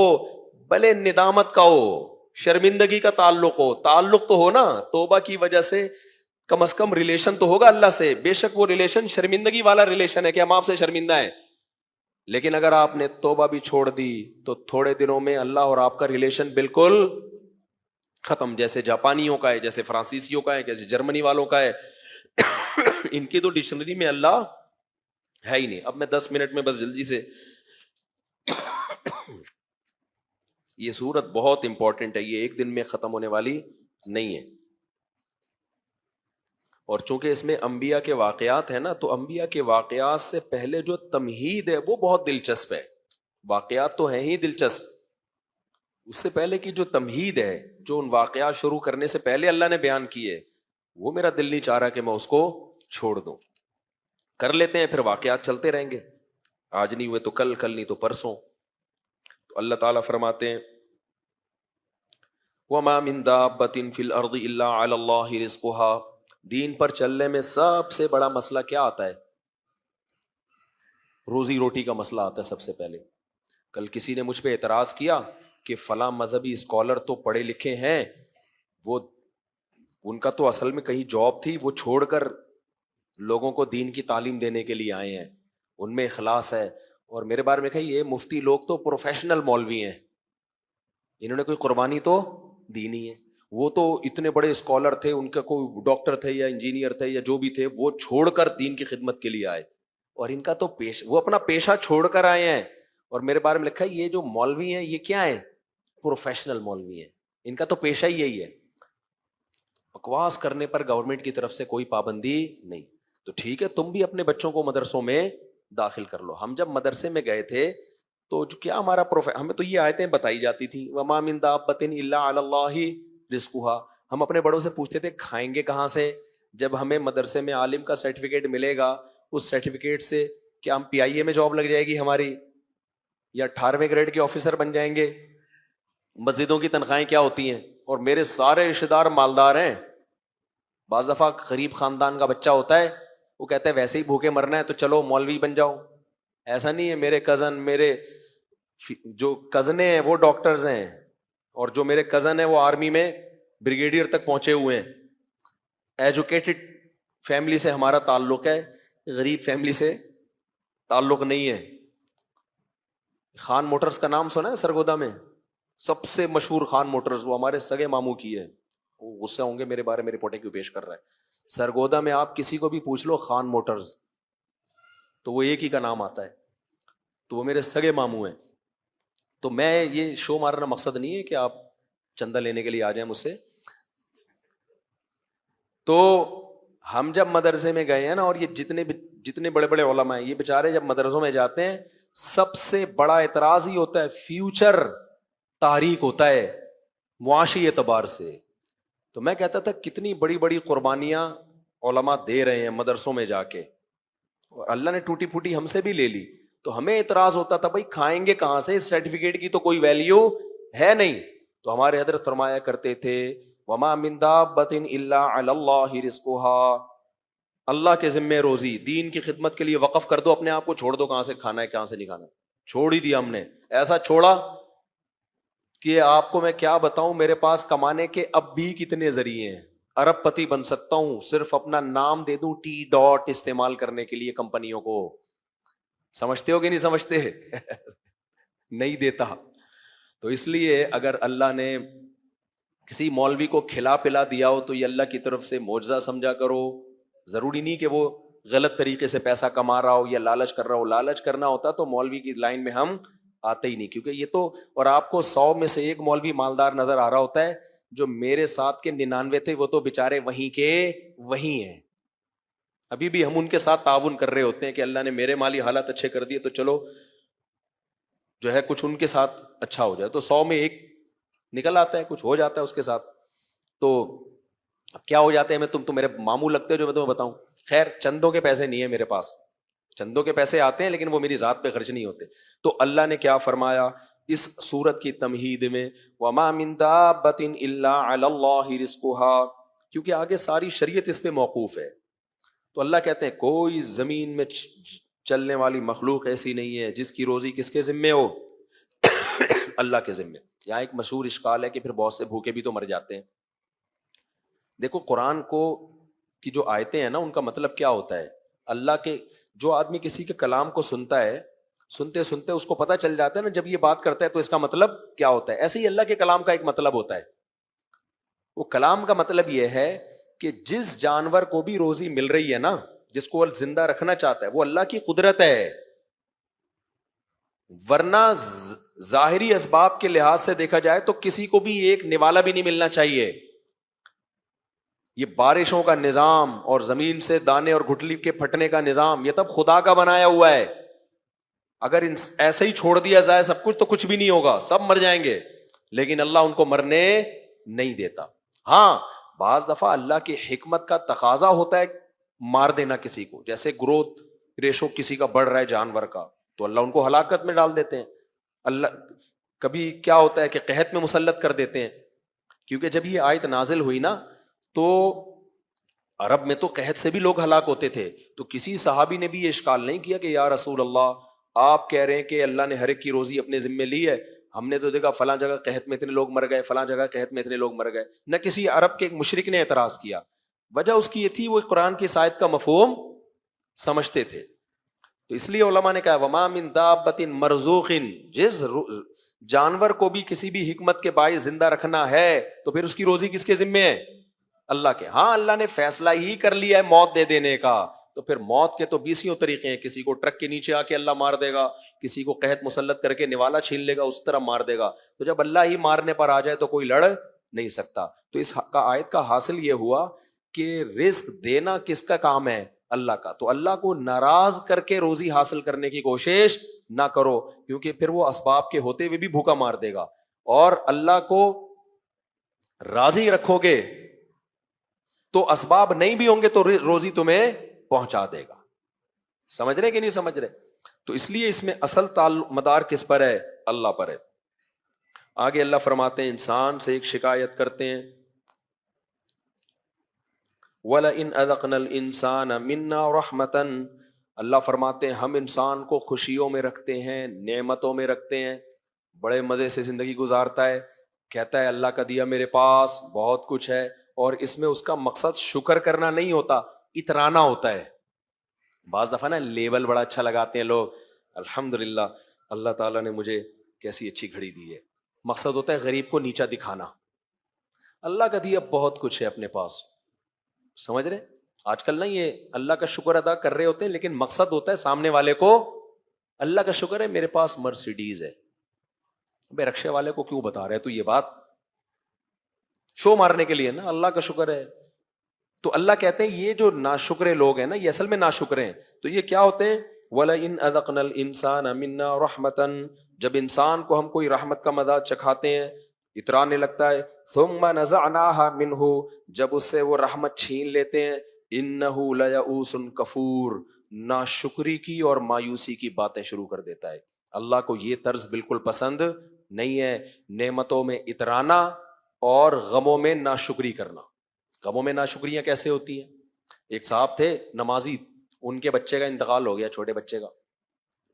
بھلے ندامت کا ہو، شرمندگی کا تعلق ہو، تعلق تو ہو نا. توبہ کی وجہ سے کم از کم ریلیشن تو ہوگا اللہ سے. بے شک وہ ریلیشن شرمندگی والا ریلیشن ہے کہ ہم آپ سے شرمندہ ہیں، لیکن اگر آپ نے توبہ بھی چھوڑ دی تو تھوڑے دنوں میں اللہ اور آپ کا ریلیشن بالکل ختم. جیسے جاپانیوں کا ہے، جیسے فرانسیسیوں کا ہے، جیسے جرمنی والوں کا ہے. ان کی تو ڈکشنری میں اللہ ہے ہی نہیں. اب میں 10 منٹ میں بس جلدی سے، یہ سورت بہت امپورٹنٹ ہے، یہ ایک دن میں ختم ہونے والی نہیں ہے. اور چونکہ اس میں انبیاء کے واقعات ہیں نا، تو انبیاء کے واقعات سے پہلے جو تمہید ہے وہ بہت دلچسپ ہے. واقعات تو ہیں ہی دلچسپ، اس سے پہلے کی جو تمہید ہے، جو ان واقعات شروع کرنے سے پہلے اللہ نے بیان کی ہے، وہ میرا دل نہیں چاہ رہا کہ میں اس کو چھوڑ دوں. کر لیتے ہیں، پھر واقعات چلتے رہیں گے، آج نہیں ہوئے تو کل، کل نہیں تو پرسوں. تو اللہ تعالیٰ فرماتے ہیں وَمَا مِن دَابَّةٍ فِي الْأَرْضِ إِلَّا عَلَى اللَّهِ رِزْقُهَا. دین پر چلنے میں سب سے بڑا مسئلہ کیا آتا ہے؟ روزی روٹی کا مسئلہ آتا ہے سب سے پہلے. کل کسی نے مجھ پہ اعتراض کیا کہ فلاں مذہبی اسکالر تو پڑھے لکھے ہیں، وہ ان کا تو اصل میں کہیں جاب تھی، وہ چھوڑ کر لوگوں کو دین کی تعلیم دینے کے لیے آئے ہیں، ان میں اخلاص ہے. اور میرے بارے میں کہی یہ مفتی لوگ تو پروفیشنل مولوی ہیں، انہوں نے کوئی قربانی تو دی نہیں ہے. وہ تو اتنے بڑے اسکالر تھے، ان کا کوئی ڈاکٹر تھے یا انجینئر تھے یا جو بھی تھے، وہ چھوڑ کر دین کی خدمت کے لیے آئے. اور ان کا تو وہ اپنا پیشہ چھوڑ کر آئے ہیں. اور میرے بارے میں لکھا ہے یہ جو مولوی ہیں یہ کیا ہیں؟ پروفیشنل مولوی ہیں، ان کا تو پیشہ ہی یہی ہے. بکواس کرنے پر گورنمنٹ کی طرف سے کوئی پابندی نہیں. تو ٹھیک ہے، تم بھی اپنے بچوں کو مدرسوں میں داخل کر لو. ہم جب مدرسے میں گئے تھے تو جو کیا ہمارا ہمیں تو یہ آیتیں بتائی جاتی تھیں وَمَا مِن دَابَّةٍ إِلَّا عَلَى اللَّهِ رِزْقُهَا. ہم اپنے بڑوں سے پوچھتے تھے کھائیں گے کہاں سے؟ جب ہمیں مدرسے میں عالم کا سرٹیفکیٹ ملے گا اس سرٹیفکیٹ سے کہ ہم پی آئی اے میں جاب لگ جائے گی ہماری, یا 18ویں گریڈ کے آفیسر بن جائیں گے. مسجدوں کی تنخواہیں کیا ہوتی ہیں, اور میرے سارے رشتے دار مالدار ہیں. بعض دفعہ غریب خاندان کا بچہ ہوتا ہے, وہ کہتا ہے ویسے ہی بھوکے مرنا ہے تو چلو مولوی بن جاؤ. ایسا نہیں ہے, میرے کزن, میرے جو کزنیں ہیں وہ ڈاکٹرز ہیں, اور جو میرے کزن ہیں وہ آرمی میں بریگیڈیئر تک پہنچے ہوئے ہیں. ایجوکیٹڈ فیملی سے ہمارا تعلق ہے, غریب فیملی سے تعلق نہیں ہے. خان موٹرز کا نام سنا ہے سرگودا میں؟ سب سے مشہور خان موٹرز, وہ ہمارے سگے ماموں کی ہے. وہ غصہ ہوں گے میرے بارے میں رپورٹیں کیوں پیش کر رہا ہے. سرگودا میں آپ کسی کو بھی پوچھ لو خان موٹرز تو وہ ایک ہی کا نام آتا ہے, تو وہ میرے سگے ماموں ہیں. تو میں یہ شو مارنا مقصد نہیں ہے کہ آپ چندہ لینے کے لیے آ جائیں مجھ سے. تو ہم جب مدرسے میں گئے ہیں نا, اور یہ جتنے بڑے بڑے علماء ہیں, یہ بیچارے جب مدرسوں میں جاتے ہیں سب سے بڑا اعتراض ہی ہوتا ہے فیوچر تاریخ ہوتا ہے معاشی اعتبار سے. تو میں کہتا تھا کتنی بڑی بڑی قربانیاں علماء دے رہے ہیں مدرسوں میں جا کے, اور اللہ نے ٹوٹی پھوٹی ہم سے بھی لے لی. تو ہمیں اعتراض ہوتا تھا بھائی کھائیں گے کہاں سے, اس سرٹیفکیٹ کی تو کوئی ویلیو ہے نہیں. تو ہمارے حضرت فرمایا کرتے تھے وما من دابۃ الا علی اللہ رزقها, اللہ کے ذمہ روزی, دین کی خدمت کے لیے وقف کر دو اپنے آپ کو, چھوڑ دو کہاں سے کھانا ہے کہاں سے نہیں کھانا. چھوڑ ہی دیا ہم نے, ایسا چھوڑا کہ آپ کو میں کیا بتاؤں, میرے پاس کمانے کے اب بھی کتنے ذریعے ہیں. ارب پتی بن سکتا ہوں, صرف اپنا نام دے دوں ٹی ڈاٹ استعمال کرنے کے لیے کمپنیوں کو. سمجھتے ہو کہ نہیں سمجھتے؟ نہیں دیتا. تو اس لیے اگر اللہ نے کسی مولوی کو کھلا پلا دیا ہو تو یہ اللہ کی طرف سے معجزہ سمجھا کرو. ضروری نہیں کہ وہ غلط طریقے سے پیسہ کما رہا ہو یا لالچ کر رہا ہو. لالچ کرنا ہوتا تو مولوی کی لائن میں ہم آتے ہی نہیں, کیونکہ یہ تو, اور آپ کو 100 میں سے ایک مولوی مالدار نظر آ رہا ہوتا ہے, جو میرے ساتھ کے 99 تھے وہ تو بےچارے وہیں کے وہیں ہیں. ابھی بھی ہم ان کے ساتھ تعاون کر رہے ہوتے ہیں کہ اللہ نے میرے مالی حالات اچھے کر دیے تو چلو جو ہے کچھ ان کے ساتھ اچھا ہو جائے. تو 100 میں ایک نکل آتا ہے, کچھ ہو جاتا ہے اس کے ساتھ. تو اب کیا ہو جاتے ہیں, تم تو میرے ماموں لگتے ہو جو میں تمہیں بتاؤں. خیر چندوں کے پیسے نہیں ہیں میرے پاس, چندوں کے پیسے آتے ہیں لیکن وہ میری ذات پہ خرچ نہیں ہوتے. تو اللہ نے کیا فرمایا اس سورت کی تمہید میں, وما من دابۃ الا علی اللہ رزقها, کیونکہ آگے ساری شریعت اس پہ موقوف ہے. تو اللہ کہتے ہیں کوئی زمین میں چلنے والی مخلوق ایسی نہیں ہے جس کی روزی کس کے ذمے ہو, اللہ کے ذمے. یہاں ایک مشہور اشکال ہے کہ پھر بہت سے بھوکے بھی تو مر جاتے ہیں. دیکھو قرآن کو کی جو آیتیں ہیں نا ان کا مطلب کیا ہوتا ہے. اللہ کے, جو آدمی کسی کے کلام کو سنتا ہے, سنتے سنتے اس کو پتہ چل جاتا ہے نا جب یہ بات کرتا ہے تو اس کا مطلب کیا ہوتا ہے. ایسے ہی اللہ کے کلام کا ایک مطلب ہوتا ہے. وہ کلام کا مطلب یہ ہے کہ جس جانور کو بھی روزی مل رہی ہے نا, جس کو زندہ رکھنا چاہتا ہے, وہ اللہ کی قدرت ہے. ورنہ ظاہری اسباب کے لحاظ سے دیکھا جائے تو کسی کو بھی ایک نوالا بھی نہیں ملنا چاہیے. یہ بارشوں کا نظام اور زمین سے دانے اور گھٹلی کے پھٹنے کا نظام, یہ تب خدا کا بنایا ہوا ہے. اگر ایسے ہی چھوڑ دیا جائے سب کچھ تو کچھ بھی نہیں ہوگا, سب مر جائیں گے. لیکن اللہ ان کو مرنے نہیں دیتا. ہاں بعض دفعہ اللہ کی حکمت کا تقاضا ہوتا ہے مار دینا کسی کو, جیسے گروتھ ریشو کسی کا بڑھ رہا ہے جانور کا, تو اللہ ان کو ہلاکت میں ڈال دیتے ہیں. اللہ کبھی کیا ہوتا ہے کہ قحط میں مسلط کر دیتے ہیں. کیونکہ جب یہ آیت نازل ہوئی نا تو عرب میں تو قحط سے بھی لوگ ہلاک ہوتے تھے. تو کسی صحابی نے بھی یہ اشکال نہیں کیا کہ یا رسول اللہ آپ کہہ رہے ہیں کہ اللہ نے ہر ایک کی روزی اپنے ذمے لی ہے, ہم نے تو دیکھا فلاں جگہ قحط میں اتنے لوگ مر گئے, فلاں جگہ قحط میں اتنے لوگ مر گئے. نہ کسی عرب کے ایک مشرک نے اعتراض کیا. وجہ اس کی یہ تھی وہ قرآن کی آیت کا مفہوم سمجھتے تھے. تو اس لیے علماء نے کہا وما من دابۃ مرزوق, جس جانور کو بھی کسی بھی حکمت کے باعث زندہ رکھنا ہے تو پھر اس کی روزی کس کے ذمے ہے, اللہ کے. ہاں اللہ نے فیصلہ ہی کر لیا ہے موت دے دینے کا, تو پھر موت کے تو 20 طریقے ہیں. کسی کو ٹرک کے نیچے آ کے اللہ مار دے گا, کسی کو قحط مسلط کر کے نوالا چھین لے گا اس طرح مار دے گا. تو جب اللہ ہی مارنے پر آ جائے تو کوئی لڑ نہیں سکتا. تو اس کا آیت کا حاصل یہ ہوا کہ رزق دینا کس کا کام ہے, اللہ کا. تو اللہ کو ناراض کر کے روزی حاصل کرنے کی کوشش نہ کرو, کیونکہ پھر وہ اسباب کے ہوتے ہوئے بھی بھوکا مار دے گا. اور اللہ کو راضی رکھو گے تو اسباب نہیں بھی ہوں گے تو روزی تمہیں پہنچا دے گا. سمجھ رہے کہ نہیں سمجھ رہے؟ تو اس لیے اس میں اصل تعلق مدار کس پر ہے؟ اللہ پر ہے. آگے اللہ فرماتے ہیں انسان سے ایک شکایت کرتے ہیں, وَلَئِنْ أَذَقْنَا الْإِنسَانَ مِنَّا رَحْمَةً, اللہ فرماتے ہیں ہم انسان کو خوشیوں میں رکھتے ہیں, نعمتوں میں رکھتے ہیں, بڑے مزے سے زندگی گزارتا ہے, کہتا ہے اللہ کا دیا میرے پاس بہت کچھ ہے, اور اس میں اس کا مقصد شکر کرنا نہیں ہوتا, اترانا ہوتا ہے. بعض دفعہ نا لیبل بڑا اچھا لگاتے ہیں لوگ, الحمدللہ اللہ تعالیٰ نے مجھے کیسی اچھی گھڑی دی ہے, مقصد ہوتا ہے غریب کو نیچا دکھانا. اللہ کا دیا بہت کچھ ہے اپنے پاس, سمجھ رہے؟ آج کل نا یہ اللہ کا شکر ادا کر رہے ہوتے ہیں, لیکن مقصد ہوتا ہے سامنے والے کو اللہ کا شکر ہے میرے پاس مرسیڈیز ہے. بے رکشے والے کو کیوں بتا رہے تو یہ بات شو مارنے کے لیے نا, اللہ کا شکر ہے. تو اللہ کہتے ہیں یہ جو ناشکرے لوگ ہیں نا یہ اصل میں ناشکرے ہیں. تو یہ کیا ہوتے ہیں؟ وَلَئِنْ أَذَقْنَا الْإِنسَانَ مِنَّا رَحْمَةً, جب انسان کو ہم کوئی رحمت کا مزہ چکھاتے ہیں, اترانے لگتا ہے, ثُمَّ نَزَعْنَاهَا مِنْهُ, جب اس سے وہ رحمت چھین لیتے ہیں, إِنَّهُ لَيَئُوسٌ كَفُورٌ, ناشکری کی اور مایوسی کی باتیں شروع کر دیتا ہے. اللہ کو یہ طرز بالکل پسند نہیں ہے, نعمتوں میں اترانا اور غموں میں ناشکری کرنا. غموں میں ناشکریاں کیسے ہوتی ہیں؟ ایک صاحب تھے نمازی, ان کے بچے کا انتقال ہو گیا, چھوٹے بچے کا,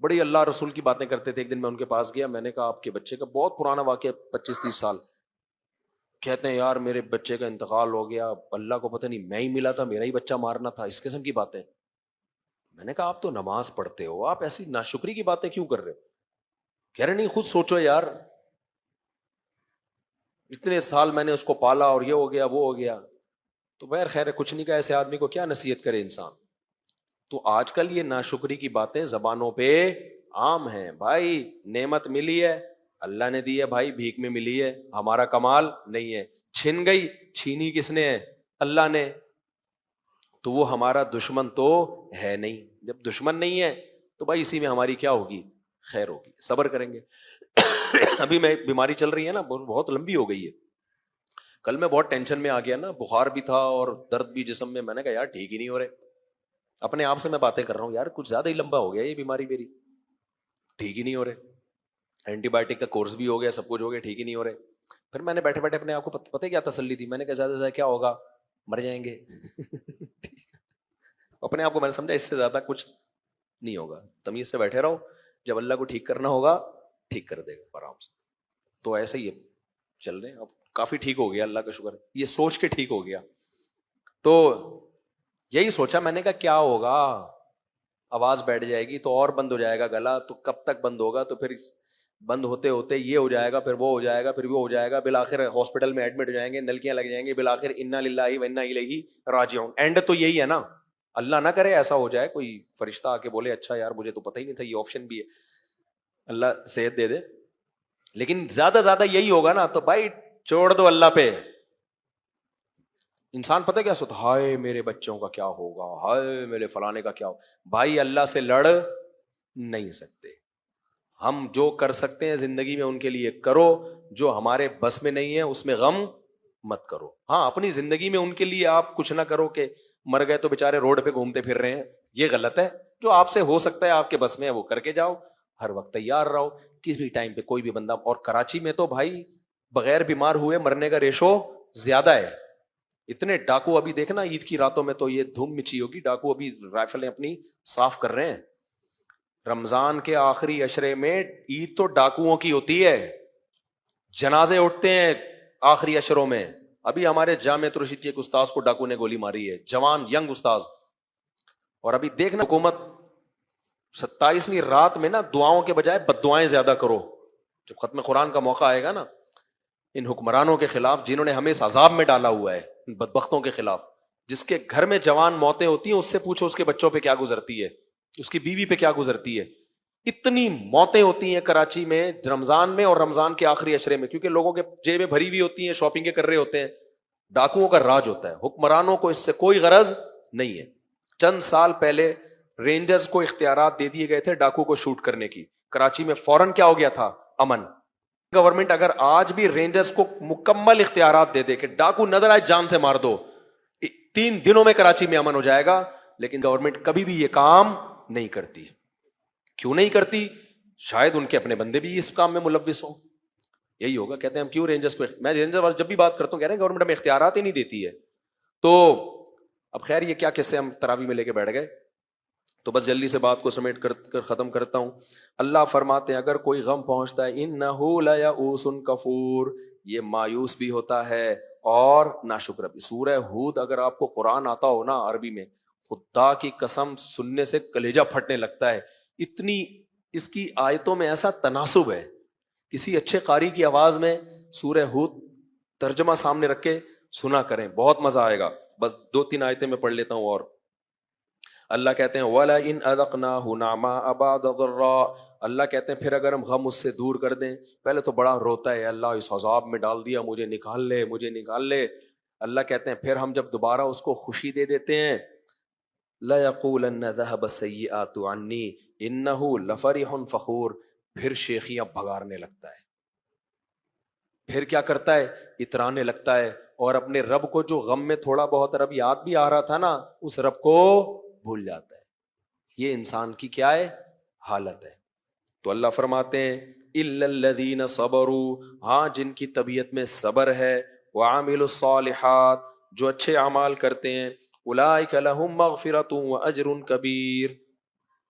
بڑی اللہ رسول کی باتیں کرتے تھے. ایک دن میں ان کے پاس گیا, میں نے کہا آپ کے بچے کا, بہت پرانا واقعہ 25-30 سال, کہتے ہیں یار میرے بچے کا انتقال ہو گیا, اللہ کو پتہ نہیں میں ہی ملا تھا, میرا ہی بچہ مارنا تھا, اس قسم کی باتیں. میں نے کہا آپ تو نماز پڑھتے ہو, آپ ایسی ناشکری کی باتیں کیوں کر رہے ہو؟ کہہ رہے نہیں خود سوچو یار, اتنے سال میں نے اس کو پالا اور یہ ہو گیا وہ ہو گیا. تو بہر خیر کچھ نہیں کہا, ایسے آدمی کو کیا نصیحت کرے انسان. تو آج کل یہ ناشکری کی باتیں زبانوں پہ عام ہیں. بھائی نعمت ملی ہے اللہ نے دی ہے, بھائی بھیک میں ملی ہے, ہمارا کمال نہیں ہے. چھن گئی, چھینی کس نے ہے؟ اللہ نے. تو وہ ہمارا دشمن تو ہے نہیں. جب دشمن نہیں ہے تو بھائی اسی میں ہماری کیا ہوگی؟ خیر ہوگی, صبر کریں گے. ابھی میں بیماری چل رہی ہے نا, بہت لمبی ہو گئی ہے. کل میں بہت ٹینشن میں آ گیا نا, بخار بھی تھا اور درد بھی جسم میں. میں نے کہا یار ٹھیک ہی نہیں ہو رہے, اپنے آپ سے میں باتیں کر رہا ہوں, یار کچھ زیادہ ہی لمبا ہو گیا یہ بیماری میری, ٹھیک ہی نہیں ہو رہے. اینٹی بایوٹک کا کورس بھی ہو گیا, سب کچھ ہو گیا, ٹھیک ہی نہیں ہو رہے. پھر میں نے بیٹھے بیٹھے اپنے آپ کو پتہ کیا تسلی تھی, میں نے کہا زیادہ سے زیادہ کیا ہوگا, مر جائیں گے. اپنے آپ کو میں نے سمجھا اس سے زیادہ کچھ نہیں ہوگا, تمیز سے بیٹھے رہو, جب اللہ کو ٹھیک کرنا ہوگا ٹھیک کر دے گا آرام سے. تو ایسے ہی چل رہے ہیں, اب کافی ٹھیک ہو گیا اللہ کا شکر, یہ سوچ کے ٹھیک ہو گیا. تو یہی سوچا میں نے کہا کیا ہوگا, آواز بیٹھ جائے گی تو اور بند ہو جائے گا گلا, تو کب تک بند ہوگا, تو پھر بند ہوتے ہوتے یہ ہو جائے گا, پھر وہ ہو جائے گا, پھر وہ ہو جائے گا, بالآخر ہاسپٹل میں ایڈمٹ ہو جائیں گے, نلکیاں لگ جائیں گے, بالآخر انا للہ و انا الیہ راجعون. اینڈ تو یہی ہے نا, اللہ نہ کرے ایسا ہو جائے, کوئی فرشتہ آ کے بولے اچھا یار مجھے تو پتہ ہی نہیں تھا یہ آپشن بھی ہے, اللہ صحت دے دے. لیکن زیادہ زیادہ یہی ہوگا نا, تو بھائی چھوڑ دو اللہ پہ. انسان پتہ کیا سوچتا, ہائے میرے بچوں کا کیا ہوگا, ہائے میرے فلانے کا کیا ہوگا. بھائی اللہ سے لڑ نہیں سکتے. ہم جو کر سکتے ہیں زندگی میں ان کے لیے کرو, جو ہمارے بس میں نہیں ہے اس میں غم مت کرو. ہاں اپنی زندگی میں ان کے لیے آپ کچھ نہ کرو کہ مر گئے تو بےچارے روڈ پہ گھومتے پھر رہے ہیں, یہ غلط ہے. جو آپ سے ہو سکتا ہے آپ کے بس میں ہے وہ کر کے جاؤ, ہر وقت تیار رہو, کسی بھی ٹائم پہ کوئی بھی بندہ. اور کراچی میں تو بھائی بغیر بیمار ہوئے مرنے کا ریشو زیادہ ہے. اتنے ڈاکو ابھی دیکھنا عید کی راتوں میں تو یہ دھوم مچی ہوگی, ڈاکو ابھی رائفلیں اپنی صاف کر رہے ہیں. رمضان کے آخری عشرے میں عید تو ڈاکوؤں کی ہوتی ہے, جنازے اٹھتے ہیں آخری عشروں میں. ابھی ہمارے جامعہ رشید کے ایک استاذ کو ڈاکو نے گولی ماری ہے, جوان ینگ استاذ. اور ابھی دیکھنا حکومت 27ویں رات میں نا دعاؤں کے بجائے بد دعائیں زیادہ کرو. جب ختم قرآن کا موقع آئے گا نا, ان حکمرانوں کے خلاف جنہوں نے ہمیں اس عذاب میں ڈالا ہوا ہے, ان بدبختوں کے خلاف, جس کے گھر میں جوان موتیں ہوتی ہیں اس سے پوچھو اس کے بچوں پہ کیا گزرتی ہے, اس کی بیوی پہ کیا گزرتی ہے. اتنی موتیں ہوتی ہیں کراچی میں رمضان میں اور رمضان کے آخری عشرے میں, کیونکہ لوگوں کے جیبیں بھری ہوئی ہوتی ہیں, شاپنگ کر رہے ہوتے ہیں. ڈاکوؤں کا راج ہوتا ہے, حکمرانوں کو اس سے کوئی غرض نہیں ہے. چند سال پہلے رینجرز کو اختیارات دے دیے گئے تھے ڈاکو کو شوٹ کرنے کی, کراچی میں فوراً کیا ہو گیا تھا, امن. گورنمنٹ اگر آج بھی رینجرز کو مکمل اختیارات دے دے کہ ڈاکو نظر آئے جان سے مار دو, 3 دنوں میں کراچی میں امن ہو جائے گا. لیکن گورنمنٹ کبھی بھی یہ کام نہیں کرتی. کیوں نہیں کرتی؟ شاید ان کے اپنے بندے بھی اس کام میں ملوث ہوں. یہی ہوگا. کہتے ہیں ہم کیوں رینجرز کو, میں رینجر جب بھی بات کرتا ہوں کہہ رہے ہیں گورنمنٹ ہمیں اختیارات ہی نہیں دیتی ہے. تو اب خیر یہ کیا قصے ہم تراویح میں لے کے بیٹھ گئے, تو بس جلدی سے بات کو سمیٹ کر ختم کرتا ہوں. اللہ فرماتے ہیں اگر کوئی غم پہنچتا ہے انہ لیئوس کفور, یہ مایوس بھی ہوتا ہے اور ناشکر بھی. سورہ ہود اگر آپ کو قرآن آتا ہو نا عربی میں, خدا کی قسم سننے سے کلیجہ پھٹنے لگتا ہے. اتنی اس کی آیتوں میں ایسا تناسب ہے. کسی اچھے قاری کی آواز میں سورہ ہود ترجمہ سامنے رکھ کے سنا کریں, بہت مزہ آئے گا. بس 2-3 آیتیں میں پڑھ لیتا ہوں. اور اللہ کہتے ہیں وَلَئِنْ أَذَقْنَاهُ نَعْمَاءَ بَعْدَ ضَرَّاءَ, اللہ کہتے ہیں پھر اگر ہم غم اس سے دور کر دیں, پہلے تو بڑا روتا ہے اللہ اس عذاب میں ڈال دیا, مجھے نکال لے مجھے نکال لے. اللہ کہتے ہیں پھر ہم جب دوبارہ اس کو خوشی دے دیتے ہیں, لَيَقُولَنَّ ذَهَبَ السَّيِّئَاتُ عَنِّي إِنَّهُ لَفَرِحٌ فَخُورٌ, پھر شیخیاں بھگارنے لگتا ہے, پھر کیا کرتا ہے اترانے لگتا ہے, اور اپنے رب کو جو غم میں تھوڑا بہت رب یاد بھی آ رہا تھا نا, اس رب کو بھول جاتا ہے. یہ انسان کی کیا ہے حالت ہے. تو اللہ فرماتے ہیں اِلَّا الَّذِينَ صَبَرُوا, ہاں جن کی طبیعت میں صبر ہے, وَعَمِلُوا الصَّالِحَاتِ, جو اچھے اعمال کرتے ہیں, أُولَٰئِكَ لَهُم مَّغْفِرَةٌ وَأَجْرٌ كَبِيرٌ.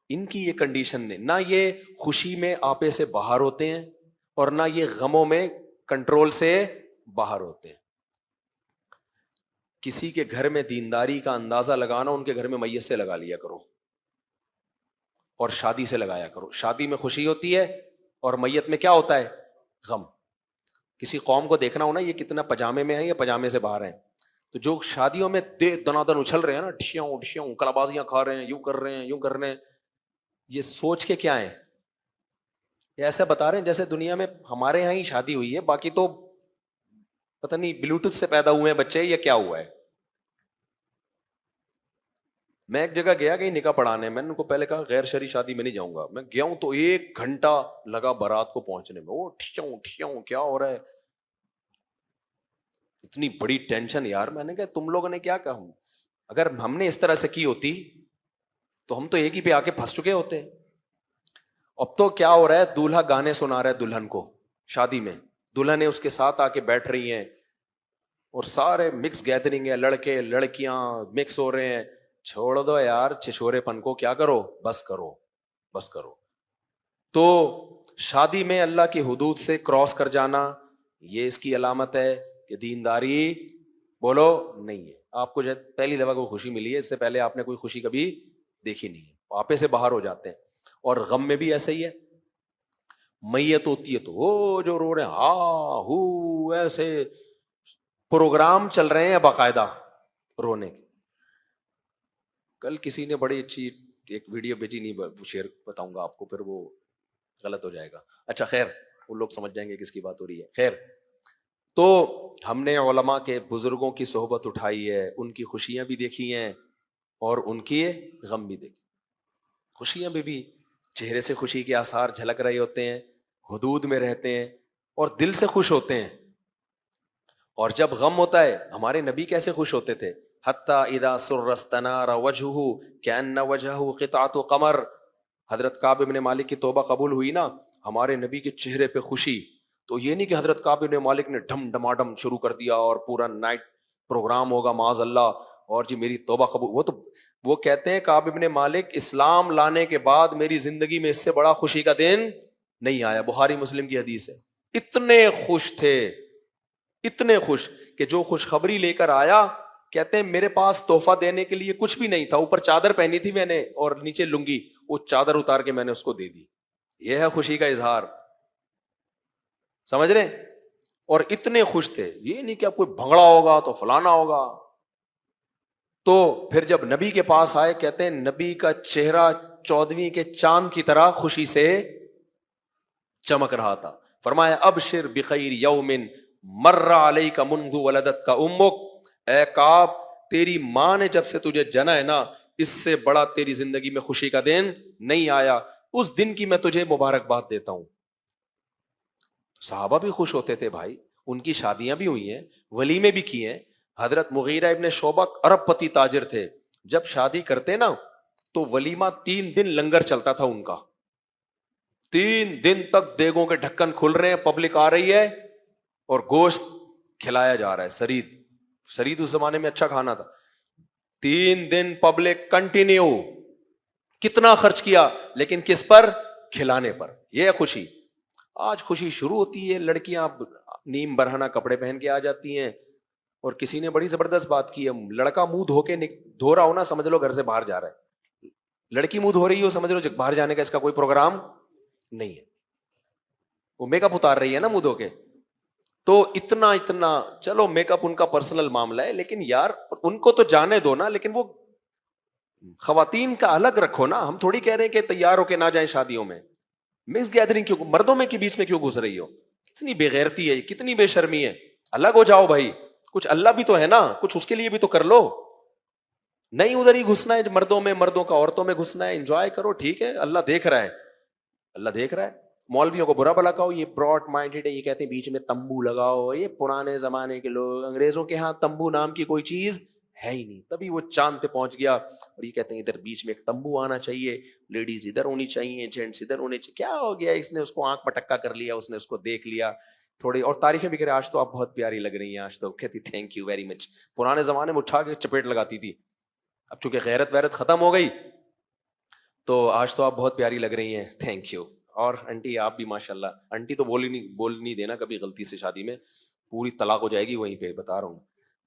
ان کی یہ کنڈیشن نے, نہ یہ خوشی میں آپے سے باہر ہوتے ہیں اور نہ یہ غموں میں کنٹرول سے باہر ہوتے ہیں. کسی کے گھر میں دینداری کا اندازہ لگانا, ان کے گھر میں میت سے لگا لیا کرو اور شادی سے لگایا کرو. شادی میں خوشی ہوتی ہے اور میت میں کیا ہوتا ہے غم. کسی قوم کو دیکھنا ہونا یہ کتنا پجامے میں ہے یا پجامے سے باہر ہیں, تو جو شادیوں میں دنادن اچھل رہے ہیں نا, ڈھشیوں ڈھشیوں کلابازیاں کھا رہے ہیں, یوں کر رہے ہیں یوں کر رہے ہیں, یہ سوچ کے کیا ہے, یہ ایسا بتا رہے ہیں جیسے دنیا میں ہمارے یہاں ہی شادی ہوئی ہے, باقی تو پتہ نہیں بلوٹوتھ سے پیدا ہوئے ہیں بچے یا کیا ہوا ہے. میں ایک جگہ گیا کہیں نکاح پڑھانے, میں نے ان کو پہلے کہا غیر شرعی شادی میں نہیں جاؤں گا. میں گیا ہوں تو 1 گھنٹہ لگا بارات کو پہنچنے میں, وہ ٹھیوں ٹھیوں کیا ہو رہا ہے, اتنی بڑی ٹینشن یار. میں نے کہا تم لوگوں نے کیا کہا, اگر ہم نے اس طرح سے کی ہوتی تو ہم تو ایک ہی پہ آ کے پھنس چکے ہوتے. اب تو کیا ہو رہا ہے, دولہا گانے سنا رہا ہے دلہن کو شادی میں, دلہنیں اس کے ساتھ آ کے بیٹھ رہی ہیں اور سارے مکس گیدرنگ ہے, لڑکے لڑکیاں مکس ہو رہے ہیں. چھوڑ دو یار چھچورے پن کو, کیا کرو بس کرو بس کرو. تو شادی میں اللہ کی حدود سے کراس کر جانا, یہ اس کی علامت ہے کہ دینداری بولو نہیں ہے. آپ کو پہلی دفعہ کوئی خوشی ملی ہے, اس سے پہلے آپ نے کوئی خوشی کبھی دیکھی نہیں ہے, آپے سے باہر ہو جاتے ہیں. اور غم میں بھی ایسا ہی ہے, میت ہوتی ہے تو وہ جو رو رہے ہیں ہاں ہو, ایسے پروگرام چل رہے ہیں باقاعدہ رونے کے. کل کسی نے بڑی اچھی ایک ویڈیو بھیجی, نہیں شیئر بتاؤں گا آپ کو, پھر وہ غلط ہو جائے گا. اچھا خیر, وہ لوگ سمجھ جائیں گے کس کی بات ہو رہی ہے. خیر, تو ہم نے علماء کے بزرگوں کی صحبت اٹھائی ہے, ان کی خوشیاں بھی دیکھی ہیں اور ان کی غم بھی دیکھی. خوشیاں بھی چہرے سے خوشی کے آثار جھلک رہے ہوتے ہیں, حدود میں رہتے ہیں اور دل سے خوش ہوتے ہیں. اور جب غم ہوتا ہے, ہمارے نبی کیسے خوش ہوتے تھے, حتی اذا سر استنار وجہہ کأن وجہہ قطعۃ قمر. حضرت کعب بن مالک کی توبہ قبول ہوئی نا, ہمارے نبی کے چہرے پہ خوشی. تو یہ نہیں کہ حضرت کعب بن مالک نے ڈھم ڈماڈم شروع کر دیا اور پورا نائٹ پروگرام ہوگا معاذ اللہ, اور جی میری توبہ قبول. وہ کہتے ہیں کعب بن مالک اسلام لانے کے بعد میری زندگی میں اس سے بڑا خوشی کا دن نہیں آیا. بخاری مسلم کی حدیث ہے. اتنے خوش تھے, اتنے خوش کہ جو خوشخبری لے کر آیا, کہتے ہیں میرے پاس تحفہ دینے کے لیے کچھ بھی نہیں تھا, اوپر چادر پہنی تھی میں نے اور نیچے لنگی, وہ چادر اتار کے میں نے اس کو دے دی. یہ ہے خوشی کا اظہار, سمجھ رہے. اور اتنے خوش تھے, یہ نہیں کہ اب کوئی بھنگڑا ہوگا تو فلانا ہوگا. تو پھر جب نبی کے پاس آئے, کہتے ہیں نبی کا چہرہ 14ویں کے چاند کی طرح خوشی سے چمک رہا تھا. فرمایا ابشر بخیر یوم مر علیک منذ ولدتک امک, اے کعب تیری ماں نے جب سے تجھے جنا ہے نا, اس سے بڑا تیری زندگی میں خوشی کا دن نہیں آیا. اس دن کی میں تجھے مبارکباد دیتا ہوں. صحابہ بھی خوش ہوتے تھے بھائی, ان کی شادیاں بھی ہوئی ہیں, ولیمے بھی کیے ہیں. حضرت مغیرہ ابن شعبہ ارب پتی تاجر تھے, جب شادی کرتے نا تو ولیمہ 3 دن لنگر چلتا تھا ان کا, 3 دن تک دیگوں کے ڈھکن کھل رہے ہیں, پبلک آ رہی ہے اور گوشت کھلایا جا رہا ہے. سرید اس زمانے میں اچھا کھانا تھا. 3 دن پبلک کنٹینیو. کتنا خرچ کیا, لیکن کس پر؟ کھلانے پر. یہ خوشی. آج خوشی شروع ہوتی ہے, لڑکیاں نیم برہنہ کپڑے پہن کے آ جاتی ہیں, اور کسی نے بڑی زبردست بات کی ہے, لڑکا منہ دھو رہا ہو نا, سمجھ لو گھر سے باہر جا رہا ہے. لڑکی منہ دھو رہی ہو, سمجھ لو باہر جانے کا اس کا کوئی پروگرام نہیں ہے. وہ میک اپ اتار رہی ہے نا منہ دھو کے. تو اتنا چلو میک اپ ان کا پرسنل معاملہ ہے, لیکن یار ان کو تو جانے دو نا, لیکن وہ خواتین کا الگ رکھو نا. ہم تھوڑی کہہ رہے ہیں کہ تیار ہو کے نہ جائیں شادیوں میں. مکس گیدرنگ کیوں, مردوں میں کے بیچ میں کیوں گھس رہی ہو؟ کتنی بے غیرتی ہے, کتنی بے شرمی ہے. الگ ہو جاؤ بھائی, کچھ اللہ بھی تو ہے نا, کچھ اس کے لیے بھی تو کر لو. نہیں ادھر ہی گھسنا ہے مردوں میں, مردوں کا عورتوں میں گھسنا ہے. انجوائے کرو, ٹھیک ہے, اللہ دیکھ رہا ہے, اللہ دیکھ رہا ہے. مولویوں کو برا بلا کہو, یہ براڈ مائنڈیڈ ہے, یہ کہتے ہیں بیچ میں تمبو لگاؤ. یہ پرانے زمانے کے لوگ, انگریزوں کے ہاں تمبو نام کی کوئی چیز ہے ہی نہیں, تبھی وہ چاند پہ پہنچ گیا. اور یہ کہتے ہیں ادھر بیچ میں ایک تمبو آنا چاہیے, لیڈیز ادھر ہونی چاہیے, جینٹس ادھر ہونے چاہیے. کیا ہو گیا, اس نے اس کو آنکھ پٹکا کر لیا, اس نے اس کو دیکھ لیا تھوڑی, اور تعریفیں بھی کرے, آج تو آپ بہت پیاری لگ رہی ہیں, آج تو کہتی تھینک یو ویری مچ. پرانے زمانے میں اٹھا کے چپیٹ لگاتی تھی, اب چونکہ غیرت ویرت ختم ہو گئی تو آج تو آپ بہت پیاری لگ رہی ہیں, تھینک یو. اور انٹی آپ بھی ماشاءاللہ, انٹی تو بول نہیں دینا کبھی غلطی سے, شادی میں پوری طلاق ہو جائے گی وہیں پہ, بتا رہا ہوں.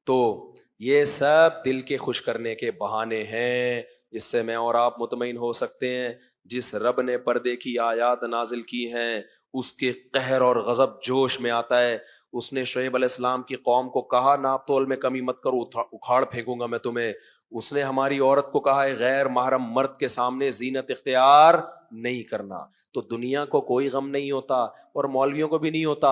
تو یہ سب دل کے خوش کرنے کے بہانے ہیں. اس سے میں اور آپ مطمئن ہو سکتے ہیں, جس رب نے پردے کی آیات نازل کی ہیں اس کے قہر اور غضب جوش میں آتا ہے. اس نے شعیب علیہ السلام کی قوم کو کہا ناپ تول میں کمی مت کرو, اکھاڑ پھینکوں گا میں تمہیں. اس نے ہماری عورت کو کہا ہے غیر محرم مرد کے سامنے زینت اختیار نہیں کرنا. تو دنیا کو کوئی غم نہیں ہوتا, اور مولویوں کو بھی نہیں ہوتا.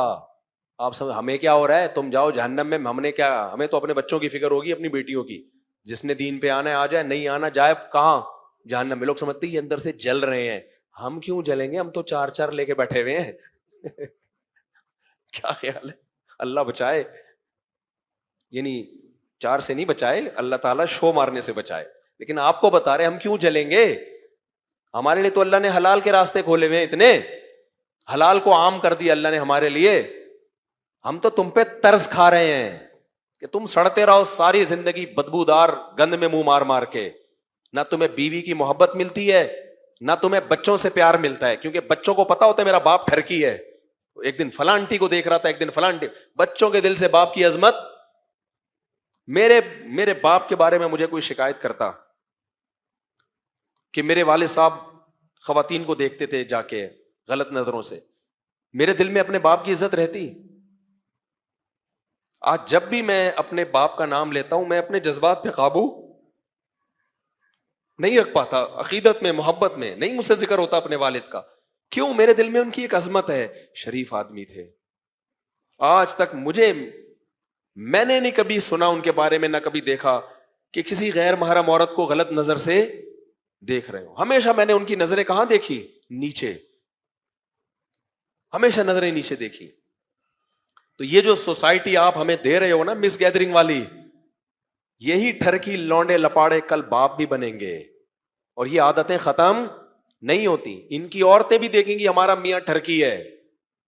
آپ سمجھ, ہمیں کیا ہو رہا ہے, تم جاؤ جہنم میں, ہم نے کیا, ہمیں تو اپنے بچوں کی فکر ہوگی, اپنی بیٹیوں کی. جس نے دین پہ آنا ہے آ جائے, نہیں آنا جائے کہاں, جہنم میں. لوگ سمجھتے ہیں اندر سے جل رہے ہیں. ہم کیوں جلیں گے, ہم تو 4 لے کے بیٹھے ہوئے ہیں. کیا خیال ہے, اللہ بچائے, یعنی 4 سے نہیں بچائے, اللہ تعالیٰ شو مارنے سے بچائے. لیکن آپ کو بتا رہے ہم کیوں جلیں گے. ہمارے لیے تو اللہ نے حلال کے راستے کھولے ہوئے ہیں, اتنے حلال کو عام کر دیا اللہ نے ہمارے لیے. ہم تو تم پہ ترس کھا رہے ہیں کہ تم سڑتے رہو ساری زندگی بدبودار گند میں منہ مار مار کے. نہ تمہیں بیوی کی محبت ملتی ہے, نہ تمہیں بچوں سے پیار ملتا ہے, کیونکہ بچوں کو پتا ہوتا ہے میرا باپ ٹھرکی ہے. ایک دن فلاں آنٹی کو دیکھ رہا تھا, ایک دن فلاں آنٹی. بچوں کے دل سے باپ کی عظمت. میرے باپ کے بارے میں مجھے کوئی شکایت کرتا کہ میرے والد صاحب خواتین کو دیکھتے تھے جا کے غلط نظروں سے, میرے دل میں اپنے باپ کی عزت رہتی. آج جب بھی میں اپنے باپ کا نام لیتا ہوں, میں اپنے جذبات پہ قابو نہیں رکھ پاتا. عقیدت میں, محبت میں نہیں مجھ سے ذکر ہوتا اپنے والد کا. کیوں؟ میرے دل میں ان کی ایک عظمت ہے, شریف آدمی تھے. آج تک میں نے نہیں کبھی سنا ان کے بارے میں, نہ کبھی دیکھا کہ کسی غیر محرم عورت کو غلط نظر سے دیکھ رہے ہو. ہمیشہ میں نے ان کی نظریں کہاں دیکھی, نیچے, ہمیشہ نظریں نیچے دیکھی. تو یہ جو سوسائٹی آپ ہمیں دے رہے ہو نا, مس گیدرنگ والی, یہی ٹھرکی لونڈے لپاڑے کل باپ بھی بنیں گے, اور یہ عادتیں ختم نہیں ہوتی. ان کی عورتیں بھی دیکھیں گی ہمارا میاں ٹھرکی ہے,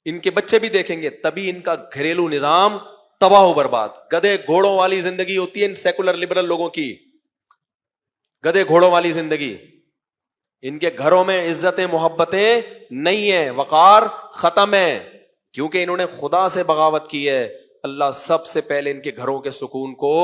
ان کے بچے بھی دیکھیں گے, تبھی ان کا گھریلو نظام تباہ و برباد. گدے گھوڑوں والی زندگی ہوتی ہے ان سیکولر لبرل لوگوں کی, گدے گھوڑوں والی زندگی. ان کے گھروں میں عزتیں محبتیں نہیں ہیں, وقار ختم ہے, کیونکہ انہوں نے خدا سے بغاوت کی ہے. اللہ سب سے پہلے ان کے گھروں کے سکون کو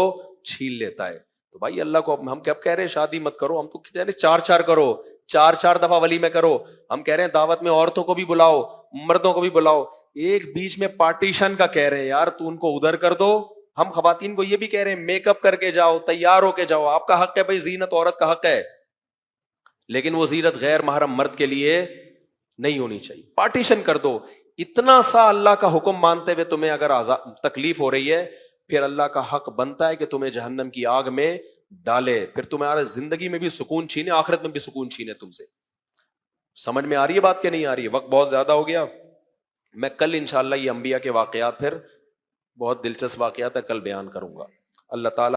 چھین لیتا ہے. تو بھائی اللہ کو ہم کب کہہ رہے ہیں شادی مت کرو, ہم تو کہتے ہیں 4 کرو, 4 دفعہ ولیمے کرو. ہم کہہ رہے ہیں دعوت میں عورتوں کو بھی بلاؤ, مردوں کو بھی بلاؤ. ایک بیچ میں پارٹیشن کا کہہ رہے ہیں, یار تو ان کو ادھر کر دو. ہم خواتین کو یہ بھی کہہ رہے ہیں میک اپ کر کے جاؤ, تیار ہو کے جاؤ, آپ کا حق ہے بھائی, زینت عورت کا حق ہے, لیکن وہ زینت غیر محرم مرد کے لیے نہیں ہونی چاہیے. پارٹیشن کر دو. اتنا سا اللہ کا حکم مانتے ہوئے تمہیں اگر تکلیف ہو رہی ہے, پھر اللہ کا حق بنتا ہے کہ تمہیں جہنم کی آگ میں ڈالے, پھر تمہارے زندگی میں بھی سکون چھینے, آخرت میں بھی سکون چھینے تم سے. سمجھ میں آ رہی ہے بات کہ نہیں آ رہی ہے؟ وقت بہت زیادہ ہو گیا. میں کل انشاءاللہ یہ انبیاء کے واقعات, پھر بہت دلچسپ واقعات ہے, کل بیان کروں گا. اللہ تعالیٰ